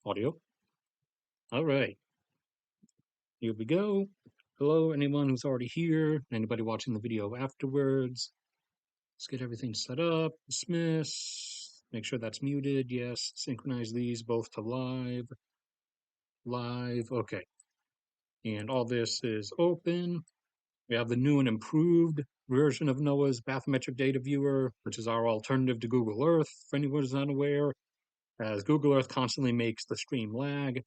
Audio. All right, here we go. Hello, anyone who's already here, anybody watching the video afterwards. Let's get everything set up. Dismiss. Make sure that's muted. Yes. Synchronize these both to live. Live. Okay. And all this is open. We have the new and improved version of NOAA's bathymetric data viewer, which is our alternative to Google Earth, for anyone who's unaware, as Google Earth constantly makes the stream lag.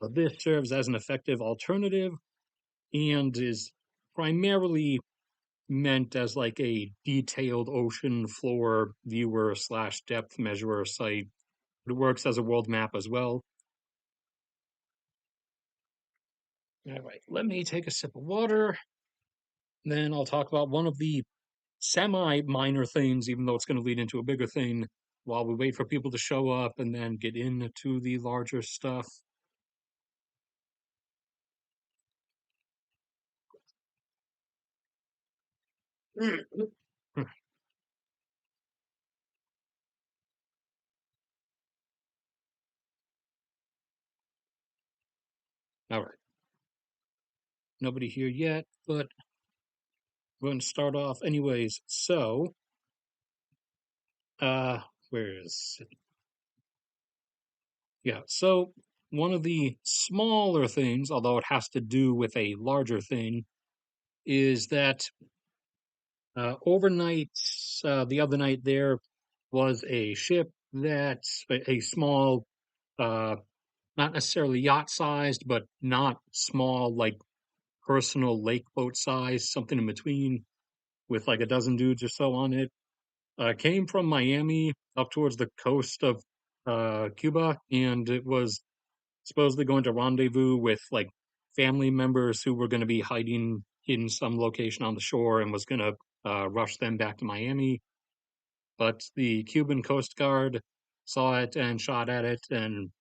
But this serves as an effective alternative and is primarily meant as like a detailed ocean floor viewer slash depth measurer site. It works as a world map as well. All right, let me take a sip of water. Then I'll talk about one of the semi-minor things, even though it's going to lead into a bigger thing, while we wait for people to show up and then get into the larger stuff. All right. Nobody here yet, but we're going to start off anyways. So, where is it? Yeah, so one of the smaller things, although it has to do with a larger thing, is that overnight, the other night, there was a ship that a small, uh, not necessarily yacht sized, but not small, like personal lake boat size, something in between, with like a dozen dudes or so on it. Came from Miami up towards the coast of Cuba, and it was supposedly going to rendezvous with like family members who were going to be hiding in some location on the shore and was going to rush them back to Miami. But the Cuban Coast Guard saw it and shot at it and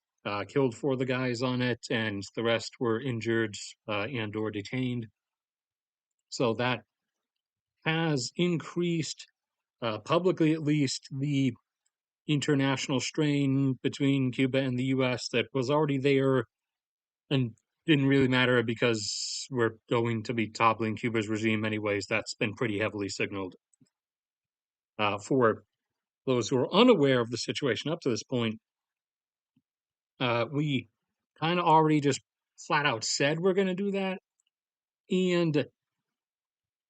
killed four of the guys on it, and the rest were injured and/or detained. So that has increased, publicly at least, the international strain between Cuba and the U.S. that was already there and didn't really matter because we're going to be toppling Cuba's regime anyways. That's been pretty heavily signaled. For those who are unaware of the situation up to this point, we kind of already just flat out said we're going to do that. And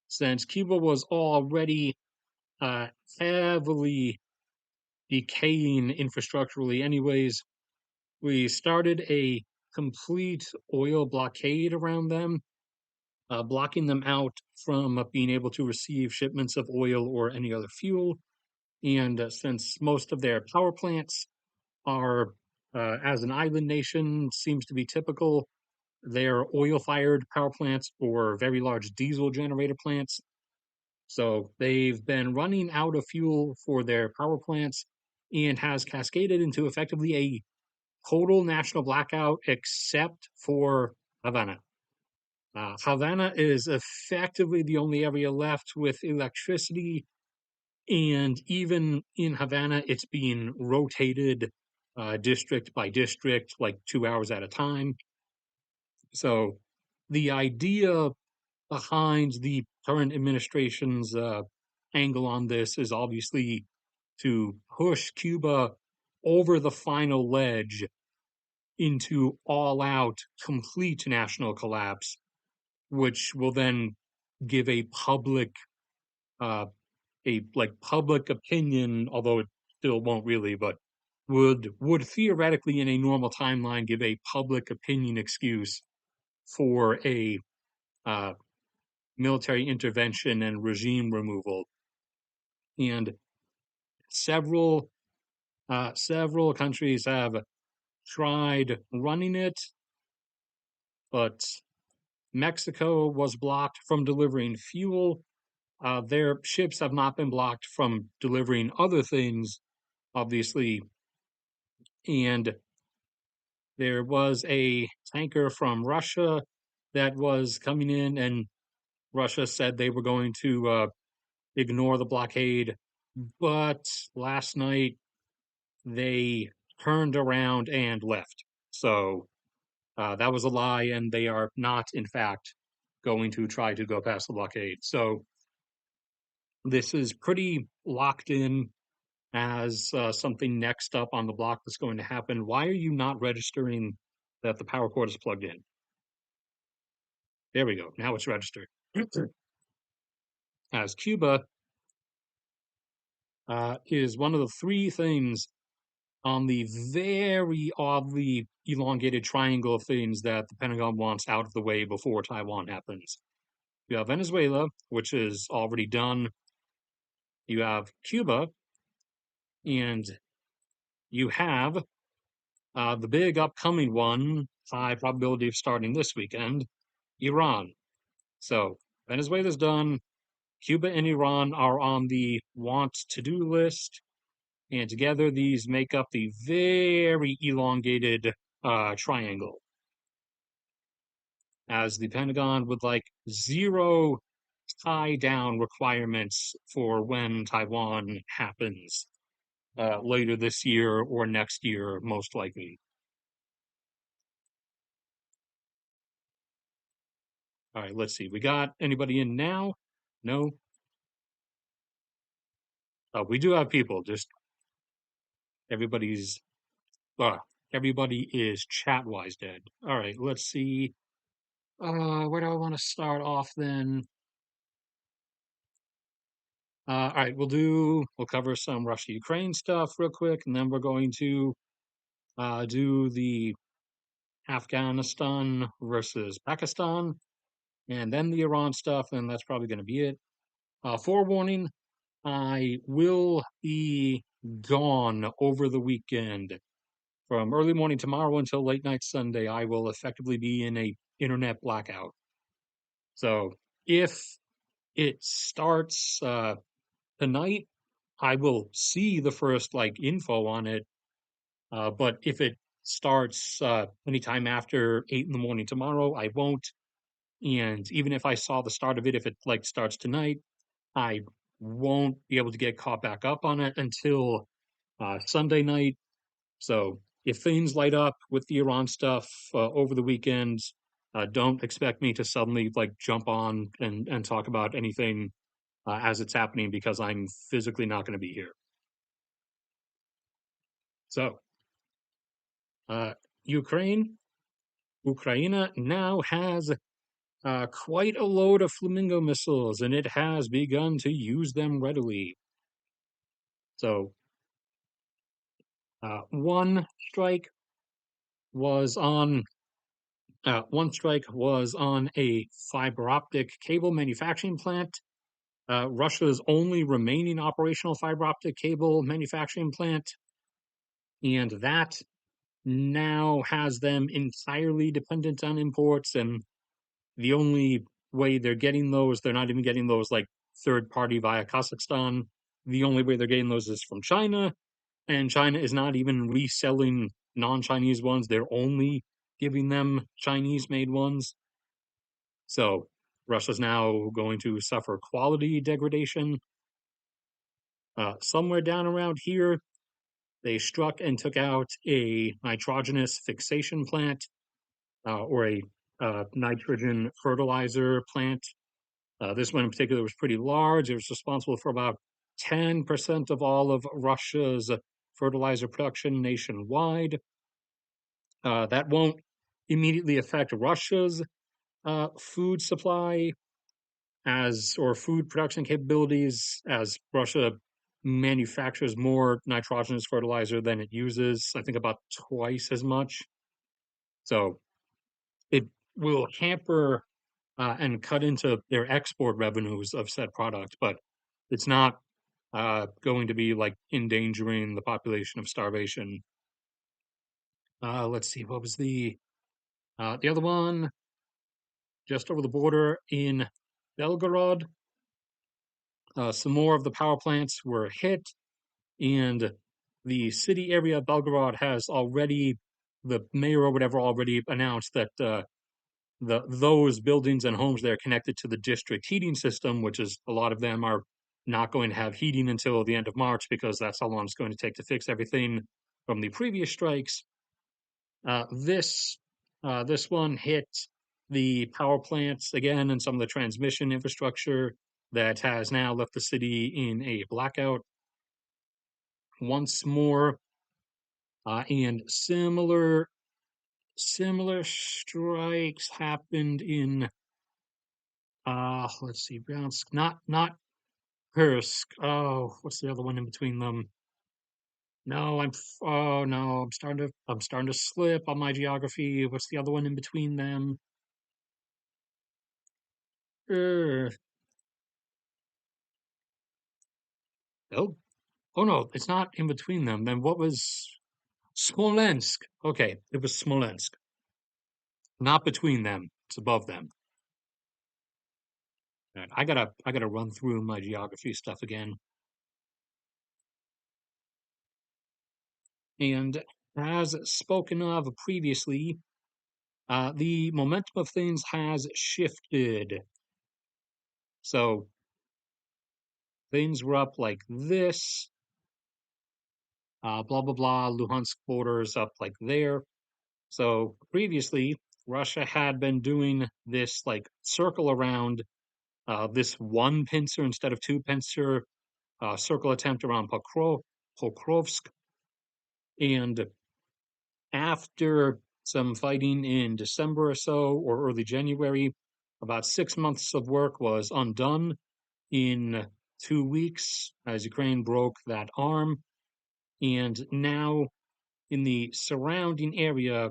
since Cuba was already uh, heavily decaying infrastructurally, anyways, we started a complete oil blockade around them, blocking them out from being able to receive shipments of oil or any other fuel. And since most of their power plants are, as an island nation, seems to be typical, they're oil fired power plants or very large diesel generator plants. So they've been running out of fuel for their power plants and has cascaded into effectively a total national blackout except for Havana. Havana is effectively the only area left with electricity, and even in Havana, it's being rotated district by district, like 2 hours at a time. So the idea behind the current administration's angle on this is obviously to push Cuba over the final ledge into all out complete national collapse, which will then give uh a like public opinion, although it still won't really, but would theoretically in a normal timeline give a public opinion excuse for a uh, military intervention and regime removal. And several several countries have tried running it, but Mexico was blocked from delivering fuel. Their ships have not been blocked from delivering other things, obviously. And there was a tanker from Russia that was coming in, and Russia said they were going to ignore the blockade. But last night, they turned around and left. So that was a lie, and they are not, in fact, going to try to go past the blockade. So this is pretty locked in as something next up on the block that's going to happen. Why are you not registering that the power cord is plugged in? There we go. Now it's registered. As Cuba is one of the three things on the very oddly elongated triangle of things that the Pentagon wants out of the way before Taiwan happens. You have Venezuela, which is already done. You have Cuba, and you have the big upcoming one, high probability of starting this weekend, Iran. So Venezuela's done. Cuba and Iran are on the want to do list. And together, these make up the very elongated triangle. As the Pentagon would like zero tie down requirements for when Taiwan happens later this year or next year, most likely. All right, let's see. We got anybody in now? No? We do have people, just everybody's, uh, everybody is chat-wise dead. All right, let's see. Where do I want to start off then? All right, we'll cover some Russia-Ukraine stuff real quick, and then we're going to do the Afghanistan versus Pakistan, and then the Iran stuff, and that's probably going to be it. Forewarning, I will be gone over the weekend. From early morning tomorrow until late night Sunday, I will effectively be in a internet blackout. So if it starts tonight, I will see the first like info on it. But if it starts anytime after 8 in the morning tomorrow, I won't. And even if I saw the start of it, if it like starts tonight, I won't be able to get caught back up on it until Sunday night. So if things light up with the Iran stuff over the weekend, don't expect me to suddenly like jump on and talk about anything as it's happening because I'm physically not going to be here. So, uh, Ukraine, Ukraine now has quite a load of Flamingo missiles, and it has begun to use them readily. So, one strike was on a fiber optic cable manufacturing plant. Russia's only remaining operational fiber optic cable manufacturing plant, and that now has them entirely dependent on imports. And the only way they're getting those, they're not even getting those like third party via Kazakhstan. The only way they're getting those is from China, and China is not even reselling non-Chinese ones. They're only giving them Chinese-made ones. So Russia's now going to suffer quality degradation. Somewhere down around here, they struck and took out a nitrogenous fixation plant or a nitrogen fertilizer plant. This one in particular was pretty large. It was responsible for about 10% of all of Russia's fertilizer production nationwide. That won't immediately affect Russia's food supply or food production capabilities, as Russia manufactures more nitrogenous fertilizer than it uses, I think about twice as much. So it will hamper and cut into their export revenues of said product, but it's not going to be like endangering the population of starvation. Let's see, what was the other one? Just over the border in Belgorod, some more of the power plants were hit, and the city area of Belgorod has already, the mayor or whatever already announced that those buildings and homes that are connected to the district heating system, which is a lot of them are not going to have heating until the end of March because that's how long it's going to take to fix everything. from the previous strikes. This this one hit the power plants again and some of the transmission infrastructure that has now left the city in a blackout once more. And similar strikes happened in let's see, Bryansk, not Kursk. Oh, what's the other one in between them? No, oh no, I'm starting to slip on my geography. What's the other one in between them? Uh, oh, oh no, it's not in between them. Then what was Smolensk? Okay, it was Smolensk. Not between them. It's above them. All right, I gotta run through my geography stuff again. And as spoken of previously, the momentum of things has shifted. So things were up like this, blah blah blah. Luhansk borders up like there. So previously, Russia had been doing this like circle around this one pincer instead of two pincer circle attempt around Pokrovsk. And after some fighting in December or so, or early January, about 6 months of work was undone in 2 weeks as Ukraine broke that arm. And now in the surrounding area,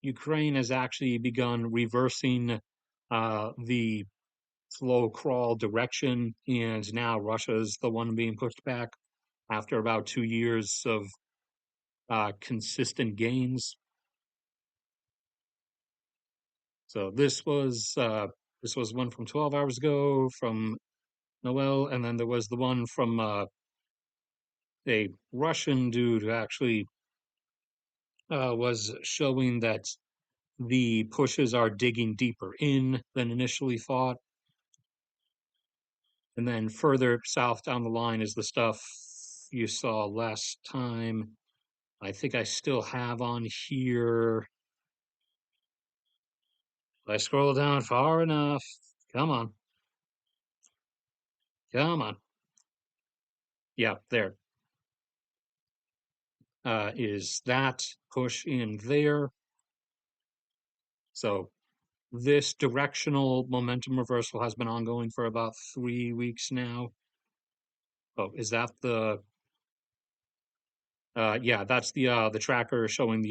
Ukraine has actually begun reversing the slow crawl direction, and now Russia's the one being pushed back after about 2 years of consistent gains. So this was one from 12 hours ago from Noel, and then there was the one from a Russian dude who actually was showing that the pushes are digging deeper in than initially thought. And then further south down the line is the stuff you saw last time. I think I still have on here. I scroll down far enough. Come on. Come on. Yeah, there. Is that push in there. So this directional momentum reversal has been ongoing for about 3 weeks now. Oh, is that the yeah, that's the tracker showing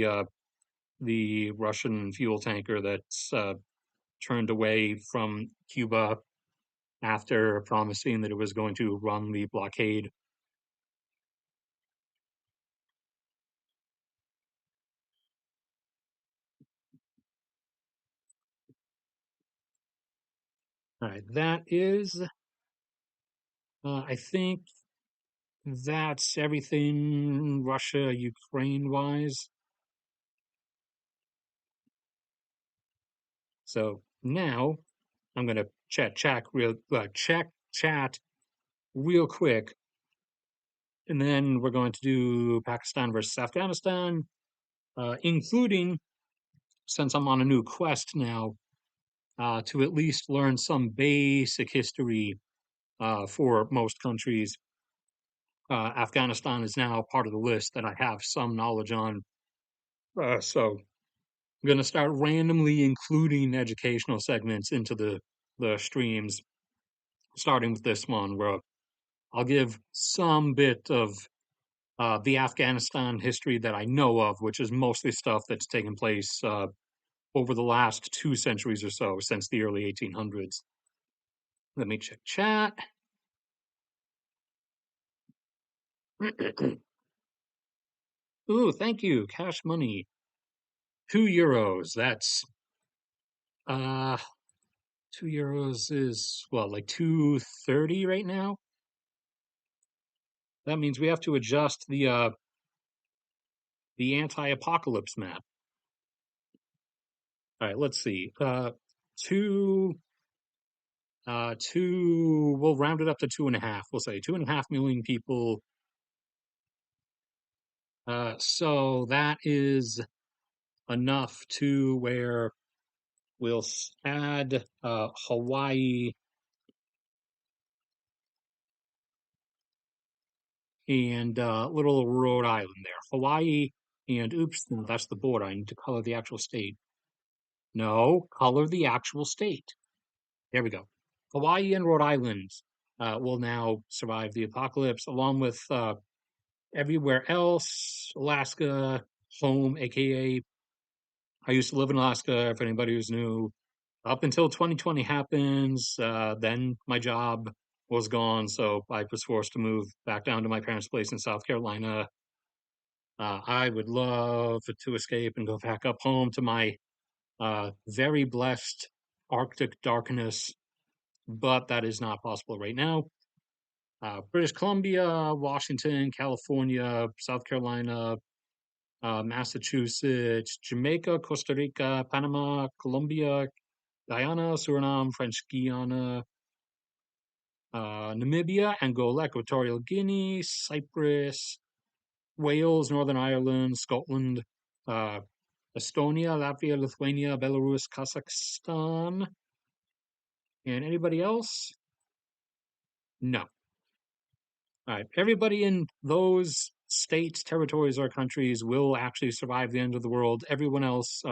the Russian fuel tanker that's turned away from Cuba after promising that it was going to run the blockade. All right, that is, I think that's everything Russia Ukraine wise. So now I'm gonna check chat real quick, and then we're going to do Pakistan versus Afghanistan, including since I'm on a new quest now to at least learn some basic history for most countries. Afghanistan is now part of the list that I have some knowledge on. So I'm going to start randomly including educational segments into the streams, starting with this one, where I'll give some bit of the Afghanistan history that I know of, which is mostly stuff that's taken place over the last 2 centuries or so, since the early 1800s. Let me check chat. Ooh, thank you. Cash money. €2. That's uh €2 is well like 230 right now. That means we have to adjust the anti-apocalypse map. All right, let's see. Two we'll round it up to 2.5. We'll say 2.5 million people So that is enough to where we'll add Hawaii and little Rhode Island there. Hawaii and oops, no, that's the border. I need to color the actual state. No, color the actual state. There we go. Hawaii and Rhode Island will now survive the apocalypse, along with everywhere else. Alaska, home, aka I used to live in Alaska. If anybody who's new, up until 2020 happens, then my job was gone, so I was forced to move back down to my parents' place in South Carolina. I would love to escape and go back up home to my very blessed Arctic darkness, but that is not possible right now. British Columbia, Washington, California, South Carolina, Massachusetts, Jamaica, Costa Rica, Panama, Colombia, Guyana, Suriname, French Guiana, Namibia, Angola, Equatorial Guinea, Cyprus, Wales, Northern Ireland, Scotland, uh, Estonia, Latvia, Lithuania, Belarus, Kazakhstan, and anybody else? No. All right. Everybody in those states, territories, or countries will actually survive the end of the world. Everyone else,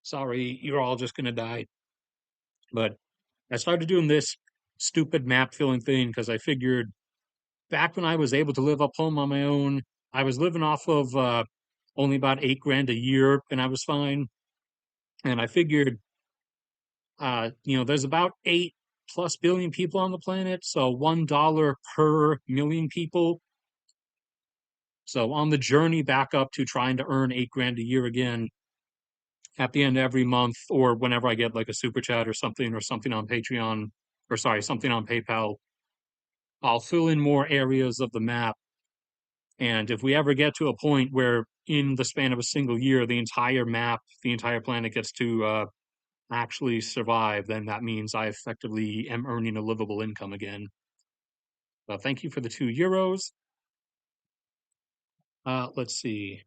sorry, you're all just going to die. But I started doing this stupid map filling thing because I figured back when I was able to live up home on my own, I was living off of only about 8 grand a year and I was fine. And I figured, there's about 8+ billion people on the planet. So $1 per million people. So on the journey back up to trying to earn 8 grand a year again at the end of every month or whenever I get like a super chat or something on Patreon or sorry, something on PayPal, I'll fill in more areas of the map. And if we ever get to a point where in the span of a single year, the entire map, the entire planet gets to actually survive, then that means I effectively am earning a livable income again. Thank you for the €2. Let's see.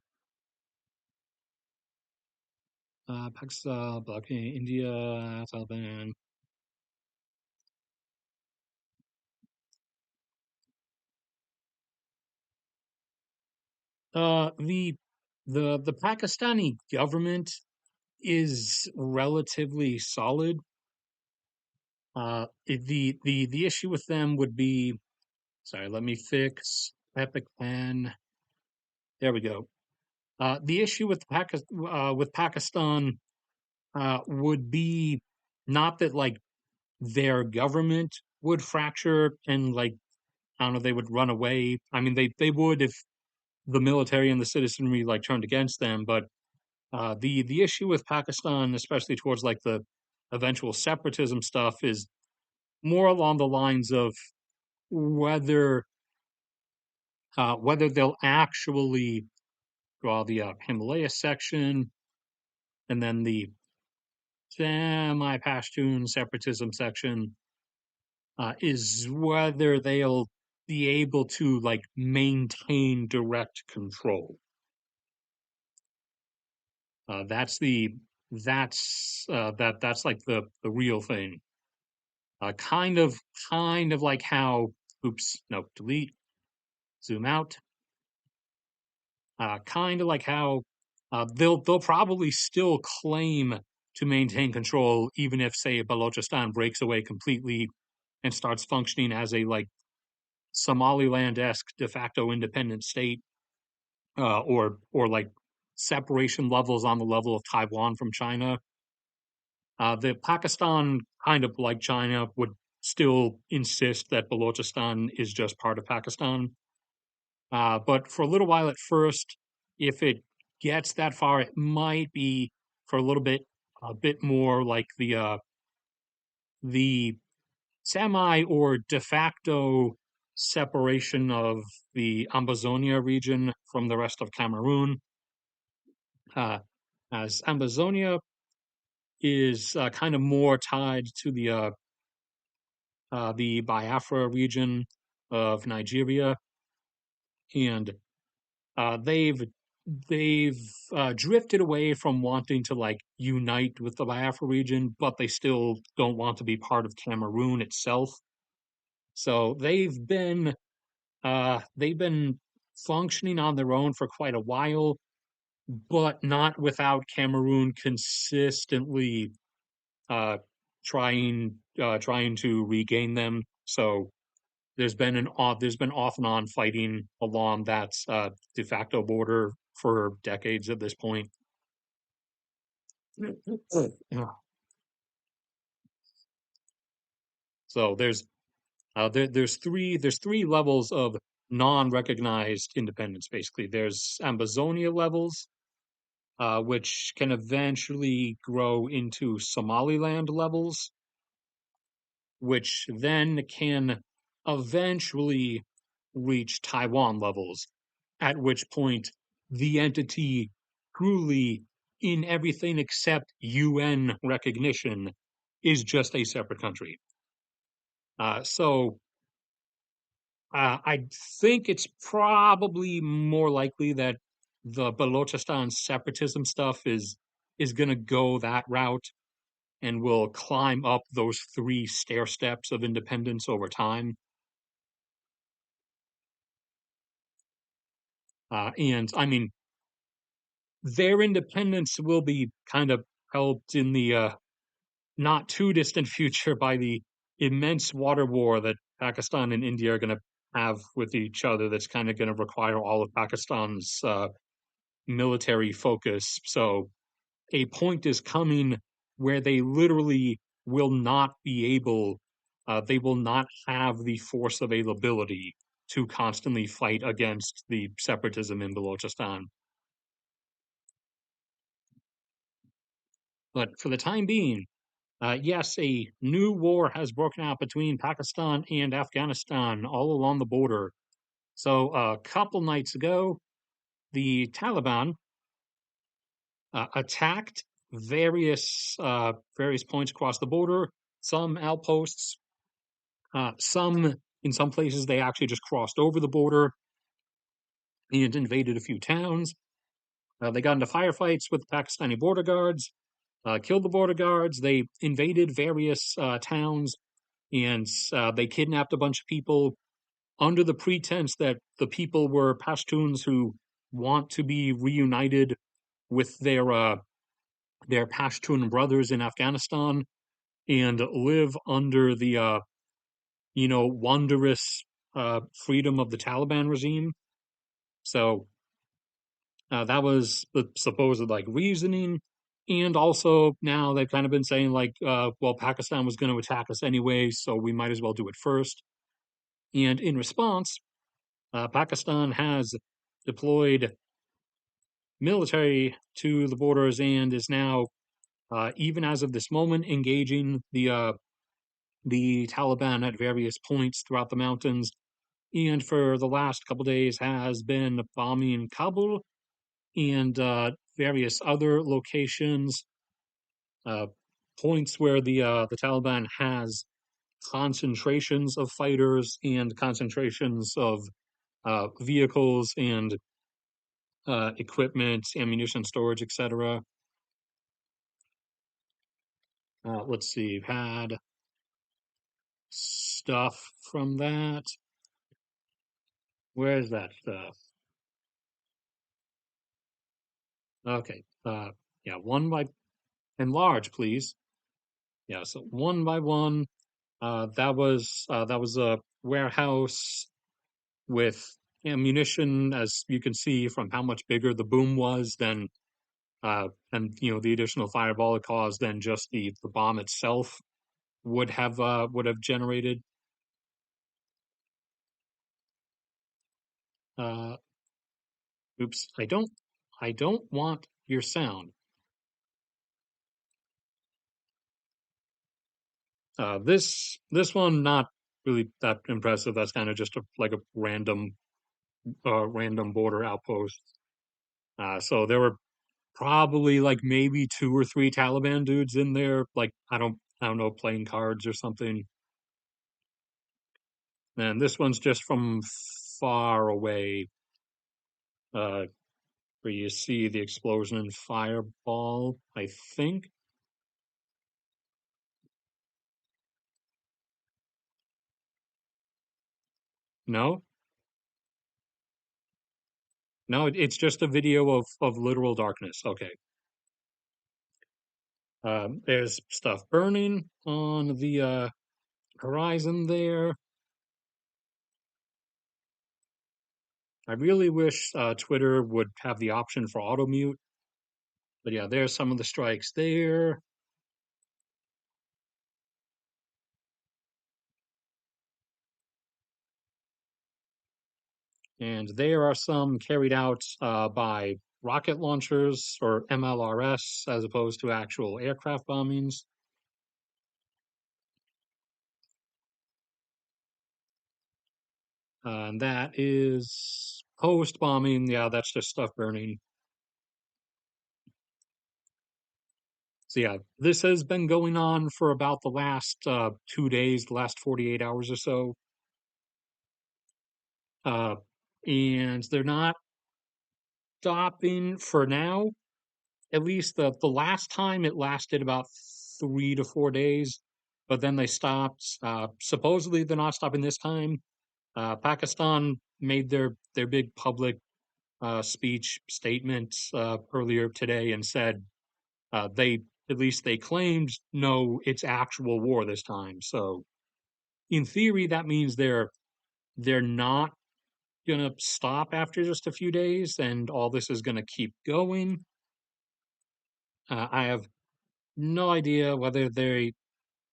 Pakistan, India, Taliban. The the Pakistani government is relatively solid. The issue with them would be, sorry, let me fix Epic Pen. There we go. The issue with Pakistan would be not that like their government would fracture and like I don't know they would run away. I mean they would if the military and the citizenry like turned against them, but the issue with Pakistan, especially towards like the eventual separatism stuff, is more along the lines of whether whether they'll actually draw the Himalaya section and then the semi-Pashtun separatism section is whether they'll be able to like maintain direct control. That's the that's like the real thing. Kind of like how oops no delete zoom out. Kind of like how they'll probably still claim to maintain control even if say Balochistan breaks away completely and starts functioning as a like Somaliland-esque de facto independent state, or like separation levels on the level of Taiwan from China. The Pakistan, kind of like China, would still insist that Balochistan is just part of Pakistan. But for a little while at first, if it gets that far, it might be for a little bit, a bit more like the semi or de facto separation of the Ambazonia region from the rest of Cameroon. Uh, as Ambazonia is kind of more tied to the Biafra region of Nigeria, and They've drifted away from wanting to like unite with the Biafra region, but they still don't want to be part of Cameroon itself. So they've been functioning on their own for quite a while, but not without Cameroon consistently uh, trying to regain them. So there's been off and on fighting along that de facto border for decades at this point. Yeah. So there's three levels of non-recognized independence. Basically, there's Ambazonia levels, which can eventually grow into Somaliland levels, which then can eventually reach Taiwan levels, at which point the entity truly, in everything except UN recognition, is just a separate country. So I think it's probably more likely that the Balochistan separatism stuff is going to go that route and will climb up those three stair steps of independence over time. And I mean, their independence will be kind of helped in the not too distant future by the immense water war that Pakistan and India are going to have with each other. That's kind of going to require all of Pakistan's military focus. So a point is coming where they literally will not be able, they will not have the force availability to constantly fight against the separatism in Balochistan. But for the time being, yes, a new war has broken out between Pakistan and Afghanistan all along the border. So a couple nights ago, the Taliban attacked various points across the border, some outposts, some in some places they actually just crossed over the border and invaded a few towns. They got into firefights with Pakistani border guards, killed the border guards. They invaded various towns and they kidnapped a bunch of people under the pretense that the people were Pashtuns who want to be reunited with their Pashtun brothers in Afghanistan and live under the wondrous freedom of the Taliban regime. So that was the supposed like reasoning. And also now they've kind of been saying like, well, Pakistan was going to attack us anyway, so we might as well do it first. And in response, Pakistan has deployed military to the borders and is now, even as of this moment, engaging the Taliban at various points throughout the mountains. And for the last couple days, has been bombing Kabul and various other locations, uh, points where the Taliban has concentrations of fighters and concentrations of vehicles and equipment, ammunition storage, etc. Let's see, we've had stuff from that. Where's that stuff? Okay. Yeah, one by enlarge, please. Yeah, so one by one. That was a warehouse with ammunition, as you can see from how much bigger the boom was than and the additional fireball it caused than just the bomb itself would have generated. Uh, oops, I don't want your sound. This one not really that impressive. That's kind of just like a random border outpost. So there were probably like maybe two or three Taliban dudes in there. Like I don't know, playing cards or something. And this one's just from far away. uh, where you see the explosion and fireball, I think. No, no, it's just a video of literal darkness. Okay. There's stuff burning on the horizon there. I really wish Twitter would have the option for auto mute. But yeah, there's some of the strikes there. And there are some carried out by rocket launchers or MLRS as opposed to actual aircraft bombings. And that is post bombing. Yeah, that's just stuff burning. So yeah, this has been going on for about the last 2 days, the last 48 hours or so. Uh, and they're not stopping for now. At least the last time it lasted about 3 to 4 days, but then they stopped. Supposedly they're not stopping this time. Pakistan made their big public speech statement earlier today and said they at least they claimed no, it's actual war this time. So in theory, that means they're not gonna stop after just a few days, and all this is gonna keep going. I have no idea whether they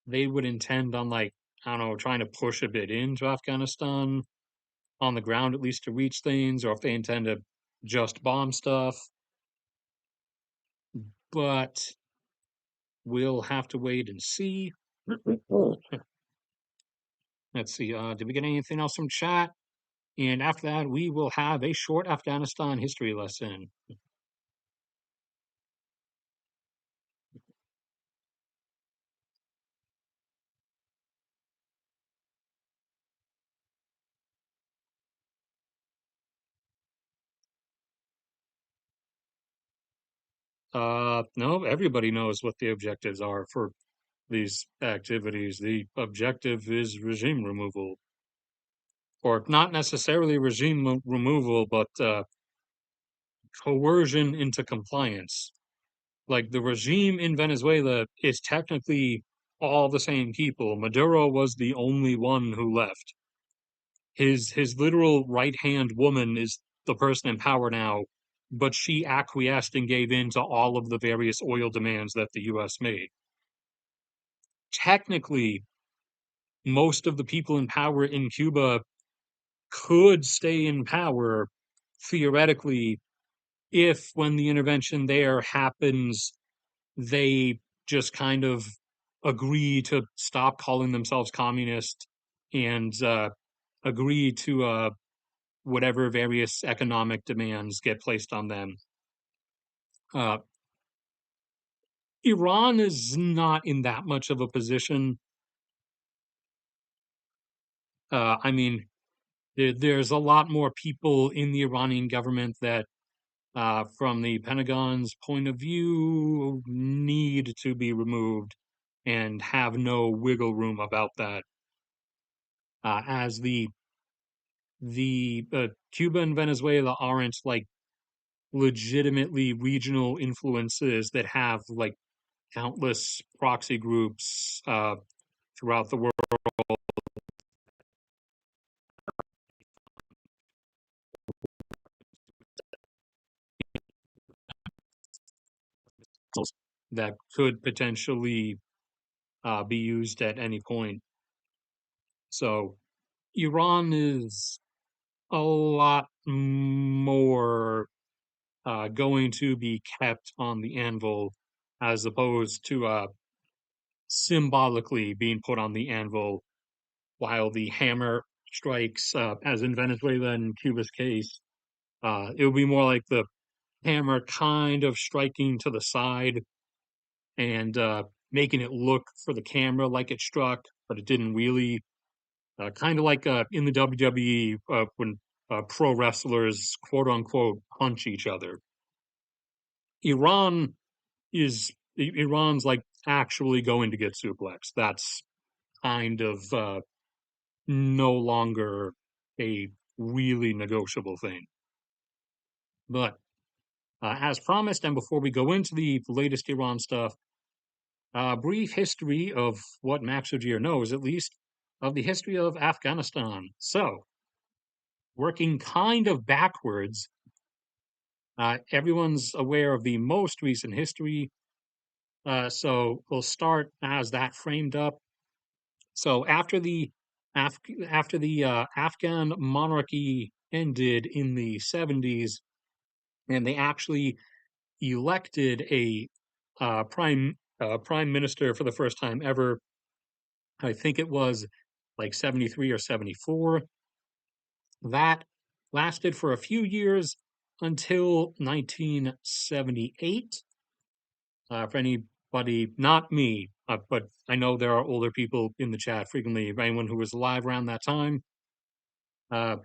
would intend on like I don't know trying to push a bit into Afghanistan on the ground at least to reach things, or if they intend to just bomb stuff. But we'll have to wait and see. Let's see. Did we get anything else from chat? And after that, we will have a short Afghanistan history lesson. No, everybody knows what the objectives are for these activities. The objective is regime removal, or not necessarily removal, but coercion into compliance. Like the regime in Venezuela is technically all the same people. Maduro was the only one who left. His literal right hand woman is the person in power now, but she acquiesced and gave in to all of the various oil demands that the US made. Technically, most of the people in power in Cuba could stay in power theoretically if, when the intervention there happens, they just kind of agree to stop calling themselves communist and agree to whatever various economic demands get placed on them. Uh, Iran is not in that much of a position. I mean, there's a lot more people in the Iranian government that, from the Pentagon's point of view, need to be removed and have no wiggle room about that. As the Cuba and Venezuela aren't like legitimately regional influences that have like countless proxy groups throughout the world that could potentially be used at any point. So Iran is a lot more going to be kept on the anvil as opposed to symbolically being put on the anvil while the hammer strikes, as in Venezuela and Cuba's case. It would be more like the hammer kind of striking to the side and making it look for the camera like it struck, but it didn't really. Kind of like in the WWE when pro wrestlers, quote unquote, punch each other. Iran Iran's like actually going to get suplexed. That's kind of no longer a really negotiable thing. But as promised, and before we go into the latest Iran stuff, a brief history of what Max Ogier knows, at least, of the history of Afghanistan. So, working kind of backwards, everyone's aware of the most recent history. So we'll start as that framed up. So Af- after the Afghan monarchy ended in the 70s, and they actually elected a prime minister for the first time ever. I think it was like 73 or 74. That lasted for a few years until 1978. For anybody, not me, but I know there are older people in the chat frequently, anyone who was alive around that time. Uh,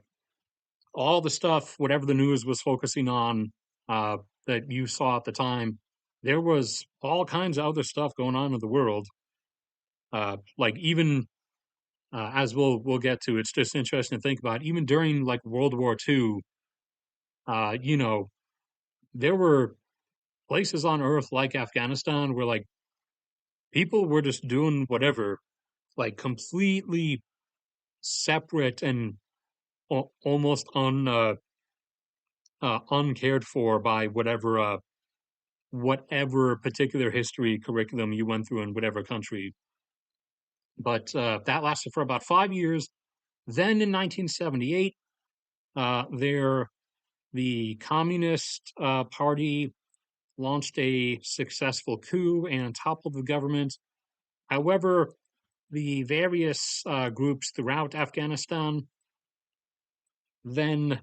all the stuff, whatever the news was focusing on that you saw at the time, there was all kinds of other stuff going on in the world. Like even as we'll get to, it's just interesting to think about. Even during like World War II, you know, there were places on Earth like Afghanistan where like people were just doing whatever, like completely separate and almost uncared for by whatever particular history curriculum you went through in whatever country. But that lasted for about 5 years. Then in 1978, there the Communist Party launched a successful coup and toppled the government. However, the various groups throughout Afghanistan then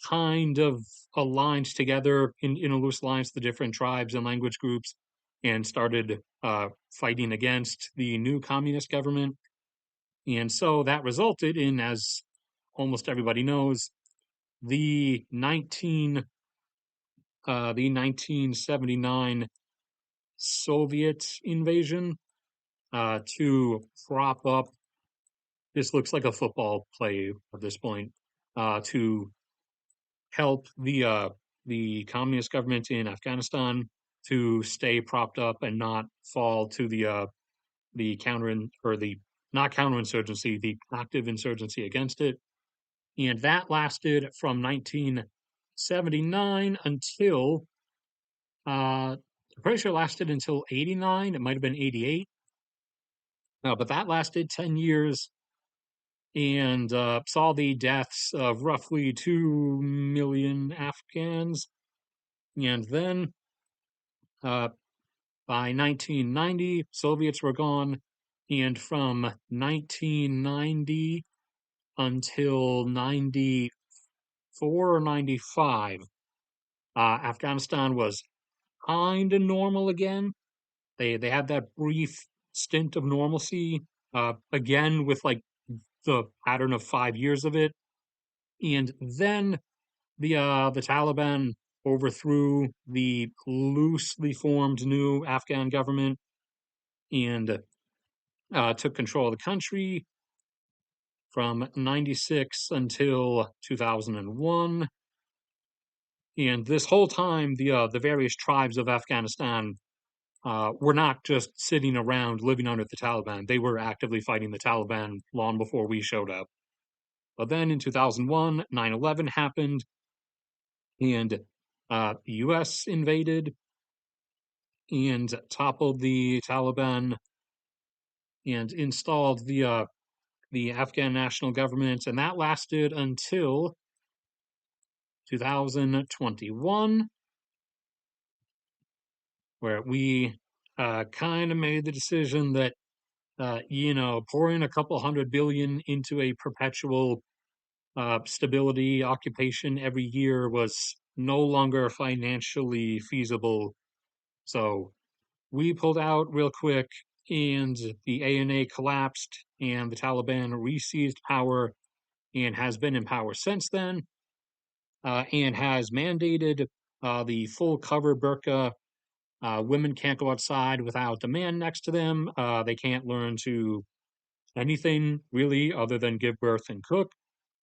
kind of aligned together in a loose alliance, the different tribes and language groups, and started fighting against the new communist government. And so that resulted in, as almost everybody knows, the 1979 Soviet invasion to prop up. This looks like a football play at this point. To help the communist government in Afghanistan to stay propped up and not fall to the counter or the not counterinsurgency, the active insurgency against it. And that lasted from 1979 until I'm pretty sure it lasted until 89. It might have been 88. But that lasted 10 years and saw the deaths of roughly 2 million Afghans. And then uh, by 1990, Soviets were gone. And from 1990 until 94 or 95, Afghanistan was kind of normal again. They had that brief stint of normalcy again with like the pattern of 5 years of it, and then the Taliban overthrew the loosely formed new Afghan government and took control of the country from 96 until 2001. And this whole time, the various tribes of Afghanistan were not just sitting around living under the Taliban. They were actively fighting the Taliban long before we showed up. But then in 2001, 9/11 happened, and the U.S. invaded and toppled the Taliban and installed the Afghan national government, and that lasted until 2021, where we kind of made the decision that pouring a couple hundred billion into a perpetual stability occupation every year was no longer financially feasible. So we pulled out real quick, and the ANA collapsed, and the Taliban re-seized power. and has been in power since then, and has mandated the full cover burqa. Women can't go outside without a man next to them. They can't learn to anything really other than give birth and cook.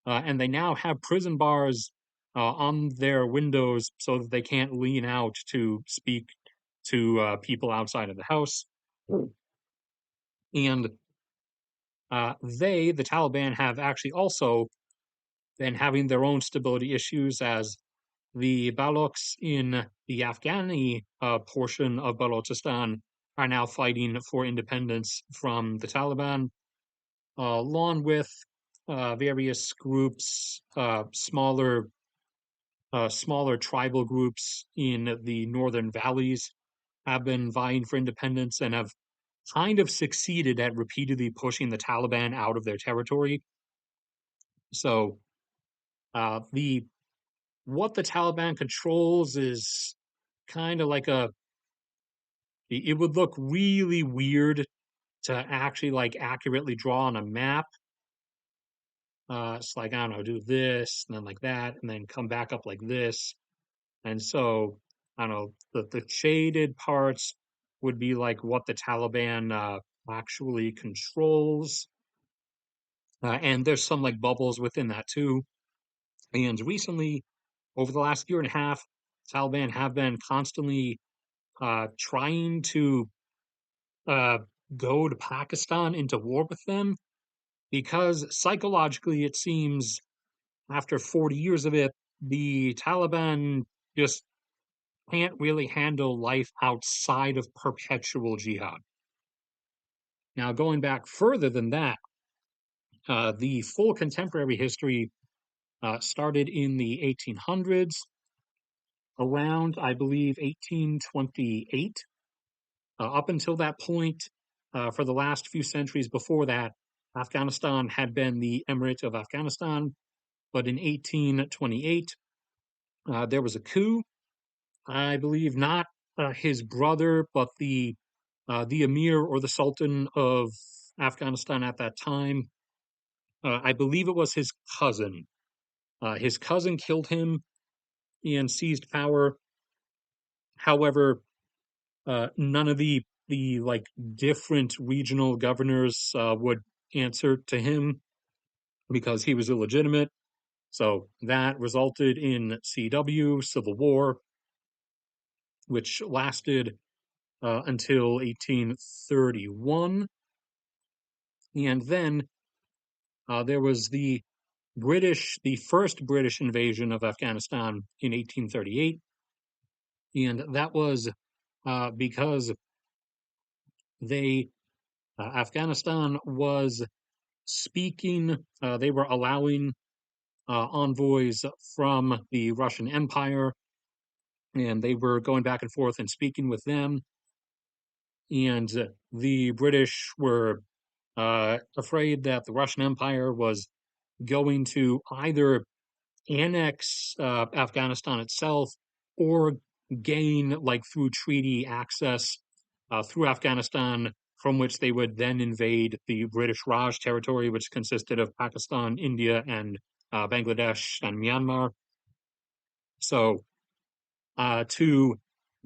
And they now have prison bars on their windows so that they can't lean out to speak to people outside of the house. And the Taliban, have actually also been having their own stability issues as the Balochs in the Afghani portion of Balochistan are now fighting for independence from the Taliban, along with various groups, smaller tribal groups in the northern valleys have been vying for independence and have kind of succeeded at repeatedly pushing the Taliban out of their territory. So the what the Taliban controls is kind of like it would look really weird to actually like accurately draw on a map. It's like, I don't know, do this and then like that, and then come back up like this. And so, I don't know, the shaded parts would be like what the Taliban actually controls. And there's some like bubbles within that too. And recently, over the last year and a half, Taliban have been constantly trying to uh, go to Pakistan into war with them because psychologically it seems after 40 years of it, the Taliban just can't really handle life outside of perpetual jihad. Now, going back further than that, the full contemporary history started in the 1800s, around, I believe, 1828. Up until that point, for the last few centuries before that, Afghanistan had been the Emirate of Afghanistan. But in 1828, there was a coup. I believe not his brother, but the emir or the sultan of Afghanistan at that time. I believe it was his cousin. His cousin killed him and seized power. However, none of the like different regional governors would answer to him because he was illegitimate. So that resulted in CW, Civil War, which lasted until 1831. And then there was the first British invasion of Afghanistan in 1838. And that was because they, Afghanistan was speaking, they were allowing envoys from the Russian Empire, and they were going back and forth and speaking with them. And the British were afraid that the Russian Empire was going to either annex Afghanistan itself or gain, like through treaty access through Afghanistan, from which they would then invade the British Raj territory, which consisted of Pakistan, India, and Bangladesh and Myanmar. So to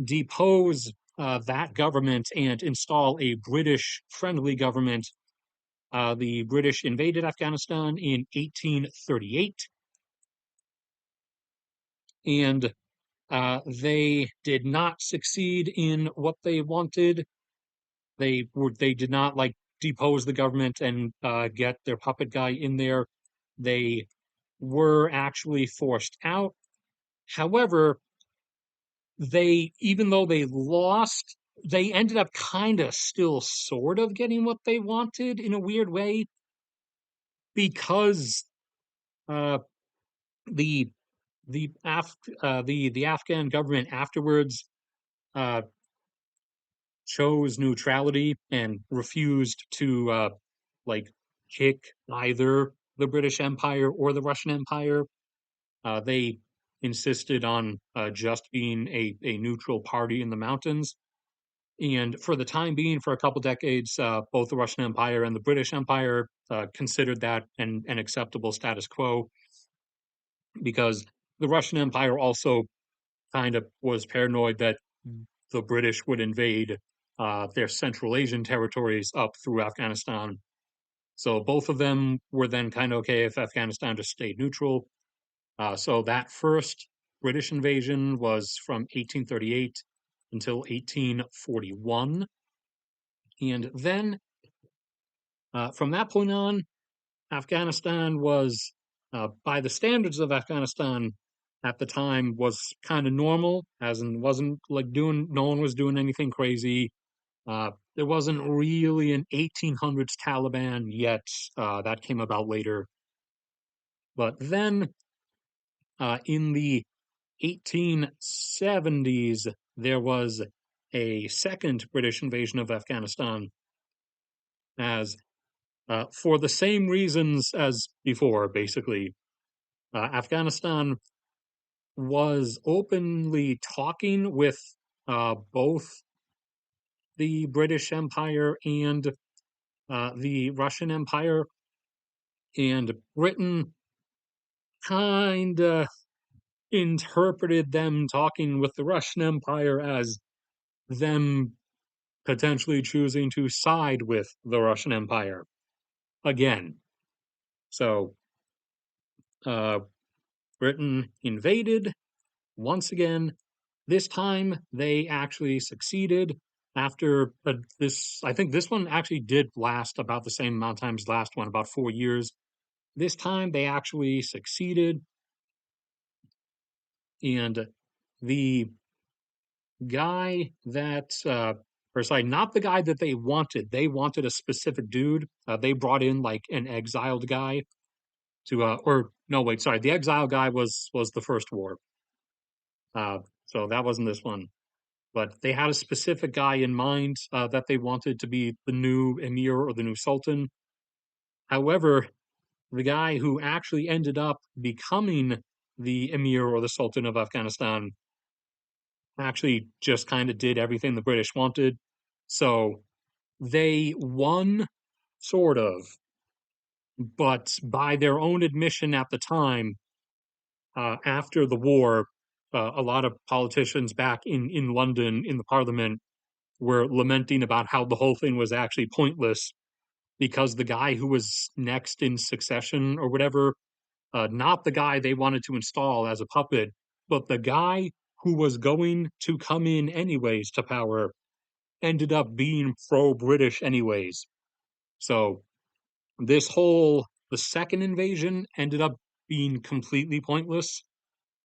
depose that government and install a British friendly government, the British invaded Afghanistan in 1838, and they did not succeed in what they wanted. They did not like depose the government and get their puppet guy in there. They were actually forced out. However, even though they lost, they ended up kind of still sort of getting what they wanted in a weird way because uh, the the Afghan government afterwards uh, chose neutrality and refused to like kick either the British Empire or the Russian Empire. They insisted on just being a neutral party in the mountains. And for the time being, for a couple decades, both the Russian Empire and the British Empire considered that an acceptable status quo, because the Russian Empire also kind of was paranoid that the British would invade their Central Asian territories up through Afghanistan. So both of them were then kind of okay if Afghanistan just stayed neutral. So that first British invasion was from 1838 until 1841. And then from that point on, Afghanistan was, by the standards of Afghanistan at the time, was kind of normal, as in wasn't like no one was doing anything crazy. There wasn't really an 1800s Taliban yet. That came about later. But then in the 1870s, there was a second British invasion of Afghanistan, as for the same reasons as before, basically. Afghanistan was openly talking with both the British Empire and the Russian Empire, and Britain kind of interpreted them talking with the Russian Empire as them potentially choosing to side with the Russian Empire again. So uh, Britain invaded once again. This time they actually succeeded after this. I think this one actually did last about the same amount of time as the last one, about 4 years. This time they actually succeeded, and the guy that, or sorry, not the guy that they wanted a specific dude. They brought in like an exiled guy to, or no, wait, sorry, the exile guy was the first war. So that wasn't this one. But they had a specific guy in mind that they wanted to be the new emir or the new sultan. However, the guy who actually ended up becoming the emir or the sultan of Afghanistan actually just kind of did everything the British wanted. So they won, sort of, but by their own admission at the time, after the war, a lot of politicians back in London in the parliament were lamenting about how the whole thing was actually pointless, because the guy who was next in succession or whatever, not the guy they wanted to install as a puppet, but the guy who was going to come in anyways to power, ended up being pro-British anyways. So the second invasion ended up being completely pointless.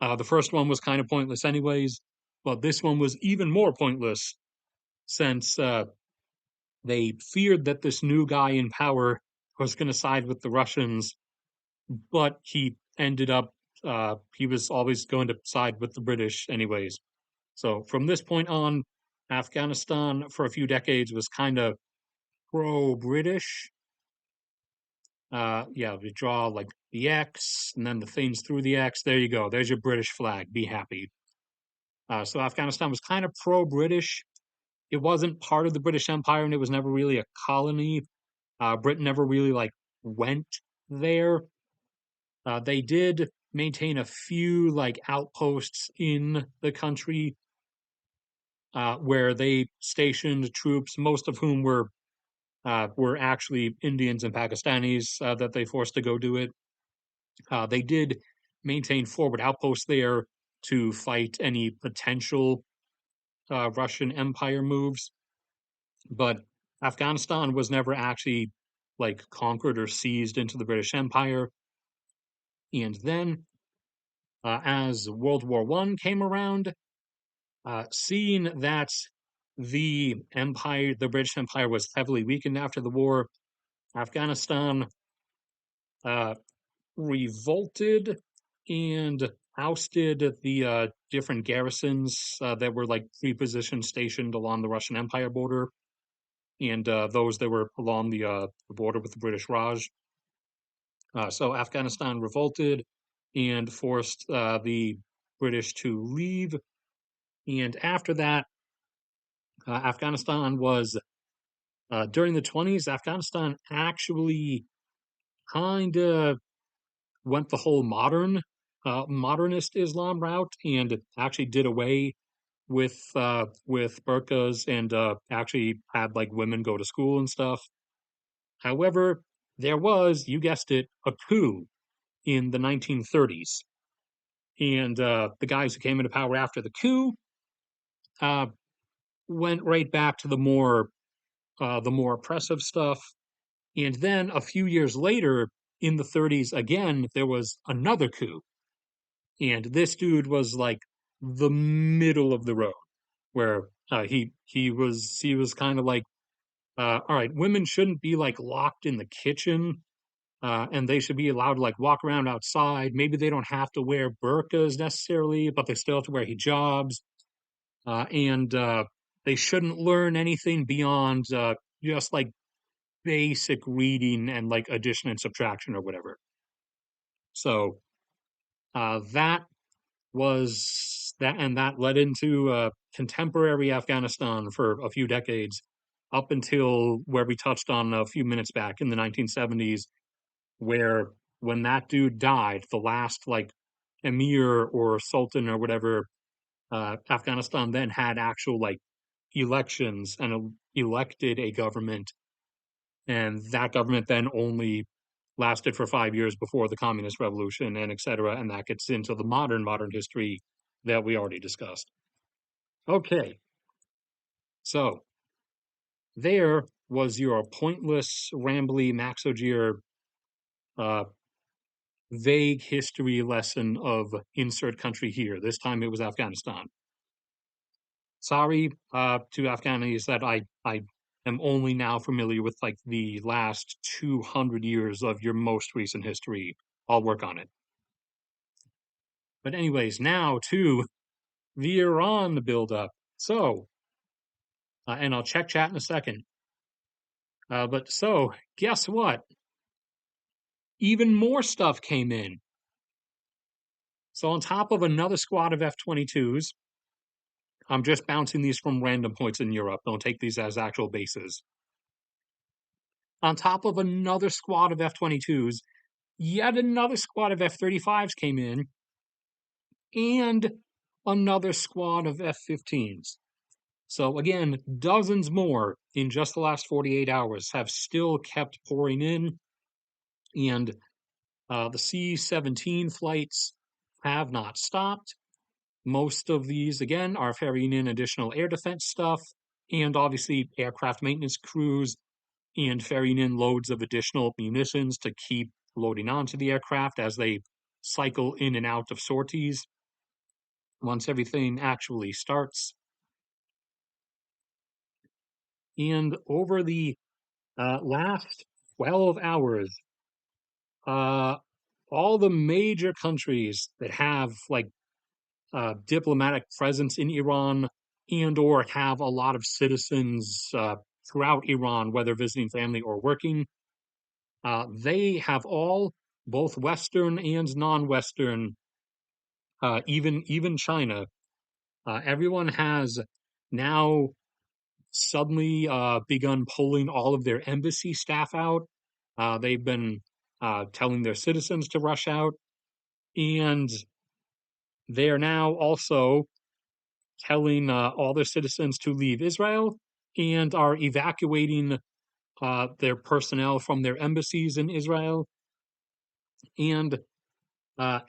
The first one was kind of pointless anyways, but this one was even more pointless since they feared that this new guy in power was going to side with the Russians, but he ended up, he was always going to side with the British anyways. So from this point on, Afghanistan for a few decades was kind of pro-British. Yeah, we draw like the X and then the things through the X. There you go. There's your British flag. Be happy. So Afghanistan was kind of pro-British. It wasn't part of the British Empire, and it was never really a colony. Britain never really like went there. They did maintain a few like outposts in the country where they stationed troops, most of whom were actually Indians and Pakistanis that they forced to go do it. They did maintain forward outposts there to fight any potential Russian Empire moves, but Afghanistan was never actually like conquered or seized into the British Empire. And then, as World War One came around, seeing that the British Empire, was heavily weakened after the war, Afghanistan uh, revolted and ousted the different garrisons that were like pre-positioned stationed along the Russian Empire border, and those that were along the border with the British Raj. So Afghanistan revolted and forced the British to leave. And after that, Afghanistan was during the 20s. Afghanistan actually kind of went the whole modernist Islam route and actually did away with burqas and actually had like women go to school and stuff. However, there was, you guessed it, a coup in the 1930s, and the guys who came into power after the coup uh, went right back to the more oppressive stuff. And then a few years later, in the 30s, again there was another coup, and this dude was like the middle of the road, where he was kind of like, all right, women shouldn't be like locked in the kitchen, and they should be allowed to like walk around outside. Maybe they don't have to wear burqas necessarily, but they still have to wear hijabs, and they shouldn't learn anything beyond just like basic reading and like addition and subtraction or whatever. So that was that, and that led into contemporary Afghanistan for a few decades, up until where we touched on a few minutes back in the 1970s, where when that dude died, the last like emir or sultan or whatever, Afghanistan then had actual like elections and elected a government, and that government then only lasted for 5 years before the communist revolution and etc. And that gets into the modern history that we already discussed. Okay, so there was your pointless, rambly, Maxogear, uh, vague history lesson of insert country here. This time it was Afghanistan. Sorry to Afghanis that I am only now familiar with like the last 200 years of your most recent history. I'll work on it. But anyways, now to the Iran buildup. So, and I'll check chat in a second. But so, guess what? Even more stuff came in. So, on top of another squad of F 22s, I'm just bouncing these from random points in Europe. Don't take these as actual bases. On top of another squad of F 22s, yet another squad of F 35s came in, and another squad of F 15s. So, again, dozens more in just the last 48 hours have still kept pouring in, and the C-17 flights have not stopped. Most of these, again, are ferrying in additional air defense stuff, and obviously aircraft maintenance crews, and ferrying in loads of additional munitions to keep loading onto the aircraft as they cycle in and out of sorties once everything actually starts. And over the last 12 hours, uh, all the major countries that have like diplomatic presence in Iran and or have a lot of citizens throughout Iran, whether visiting family or working, they have all, both Western and non-Western, even China. Everyone has now suddenly begun pulling all of their embassy staff out. They've been telling their citizens to rush out, and they are now also telling all their citizens to leave Israel and are evacuating their personnel from their embassies in Israel. And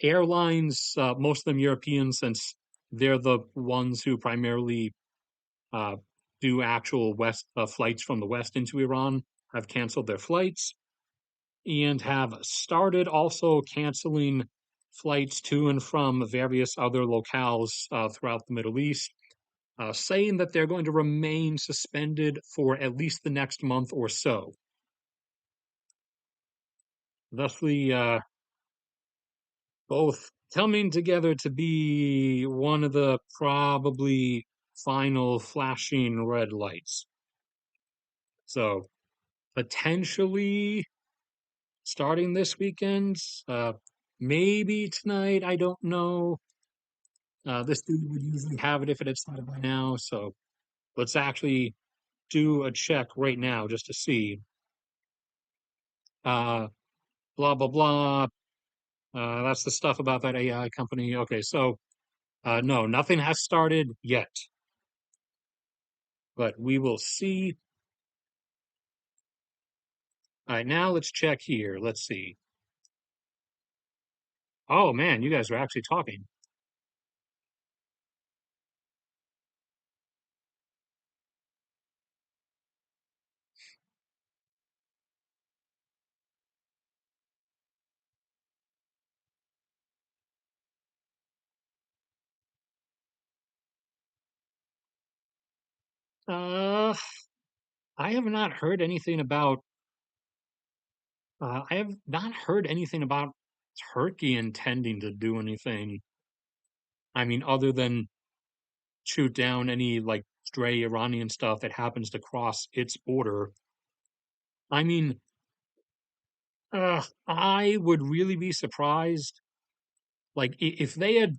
airlines, most of them European, since they're the ones who primarily uh, do actual west flights from the west into Iran, have canceled their flights and have started also canceling flights to and from various other locales throughout the Middle East, saying that they're going to remain suspended for at least the next month or so. Thusly, both coming together to be one of the probably final flashing red lights. So, potentially starting this weekend, maybe tonight, I don't know. This dude would usually have it if it had started by now, so Let's actually do a check right now just to see. Uh, blah blah blah. That's the stuff about that AI company. Okay, so no, nothing has started yet, but we will see. All right, now let's check here. Let's see. Oh man, you guys are actually talking. Uh, I have not heard anything about. I have not heard anything about Turkey intending to do anything. I mean, other than shoot down any like stray Iranian stuff that happens to cross its border. I mean, I would really be surprised. Like, if they had,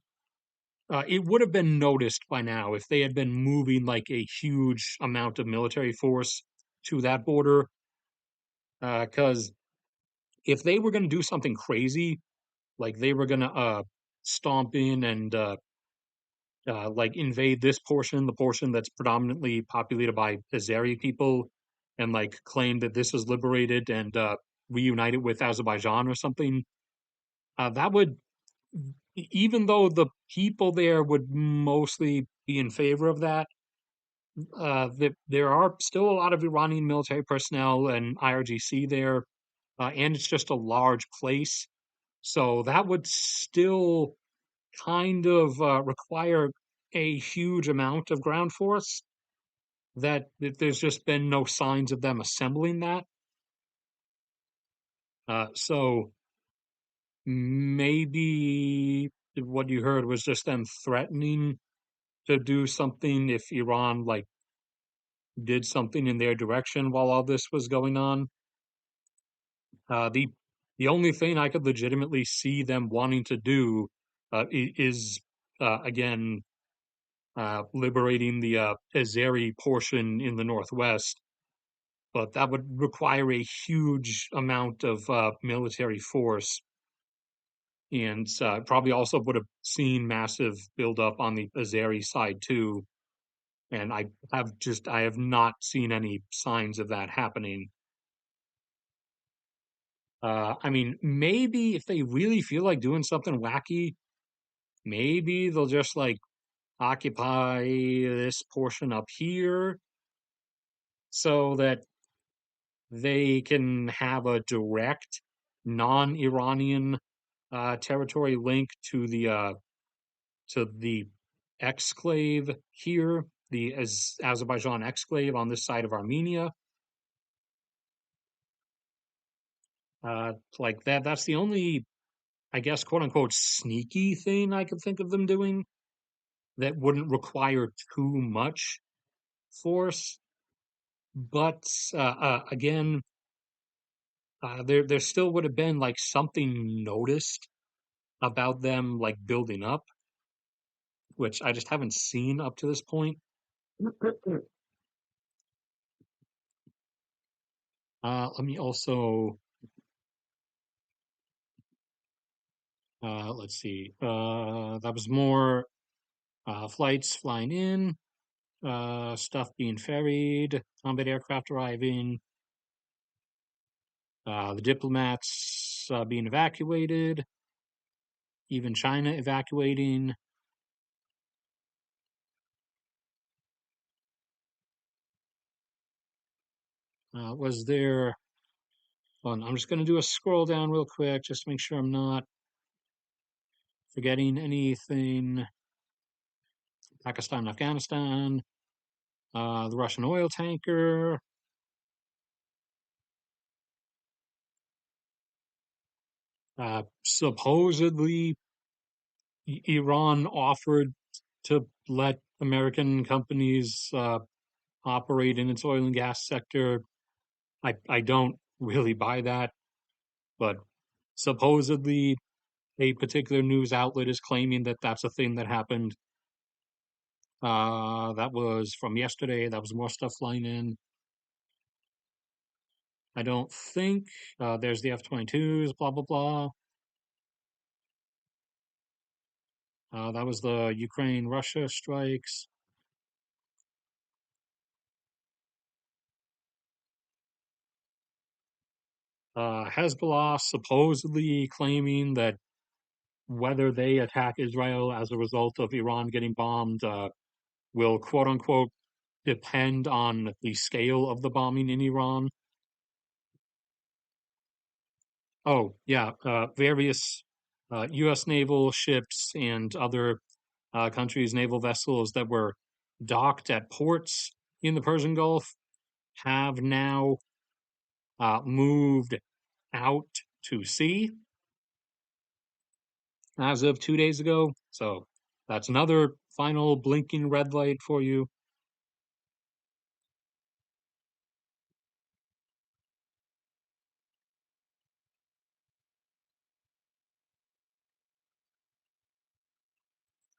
it would have been noticed by now if they had been moving like a huge amount of military force to that border. Because if they were going to do something crazy, like they were going to stomp in and like invade this portion, the portion that's predominantly populated by Azeri people, and like claim that this is liberated and reunite it with Azerbaijan or something. That would, even though the people there would mostly be in favor of that, there are still a lot of Iranian military personnel and IRGC there, and it's just a large place. So that would still kind of require a huge amount of ground force that there's just been no signs of them assembling that. So maybe what you heard was just them threatening to do something if Iran like did something in their direction while all this was going on. The only thing I could legitimately see them wanting to do is again liberating the Azeri portion in the northwest, but that would require a huge amount of military force, and probably also would have seen massive buildup on the Azeri side too. And I have not seen any signs of that happening. I mean, maybe if they really feel like doing something wacky, maybe they'll just like occupy this portion up here so that they can have a direct non-Iranian territory link to the exclave here, the Azerbaijan exclave on this side of Armenia. Like that. That's the only, I guess, quote unquote, sneaky thing I could think of them doing that wouldn't require too much force. But again, there still would have been like something noticed about them like building up, which I just haven't seen up to this point. Let me also let's see. That was more flights flying in, stuff being ferried, combat aircraft arriving, the diplomats being evacuated, even China evacuating. Was there? I'm just going to do a scroll down real quick just to make sure I'm not forgetting anything. Pakistan-Afghanistan, the Russian oil tanker. Supposedly, Iran offered to let American companies operate in its oil and gas sector. I don't really buy that, but supposedly a particular news outlet is claiming that that's a thing that happened. That was from yesterday. That was more stuff flying in. I don't think there's the F-22s, blah blah blah. That was the Ukraine-Russia strikes. Hezbollah supposedly claiming that whether they attack Israel as a result of Iran getting bombed will quote unquote depend on the scale of the bombing in Iran. Oh, yeah, various U.S. naval ships and other countries' naval vessels that were docked at ports in the Persian Gulf have now moved out to sea as of 2 days ago. So that's another final blinking red light for you.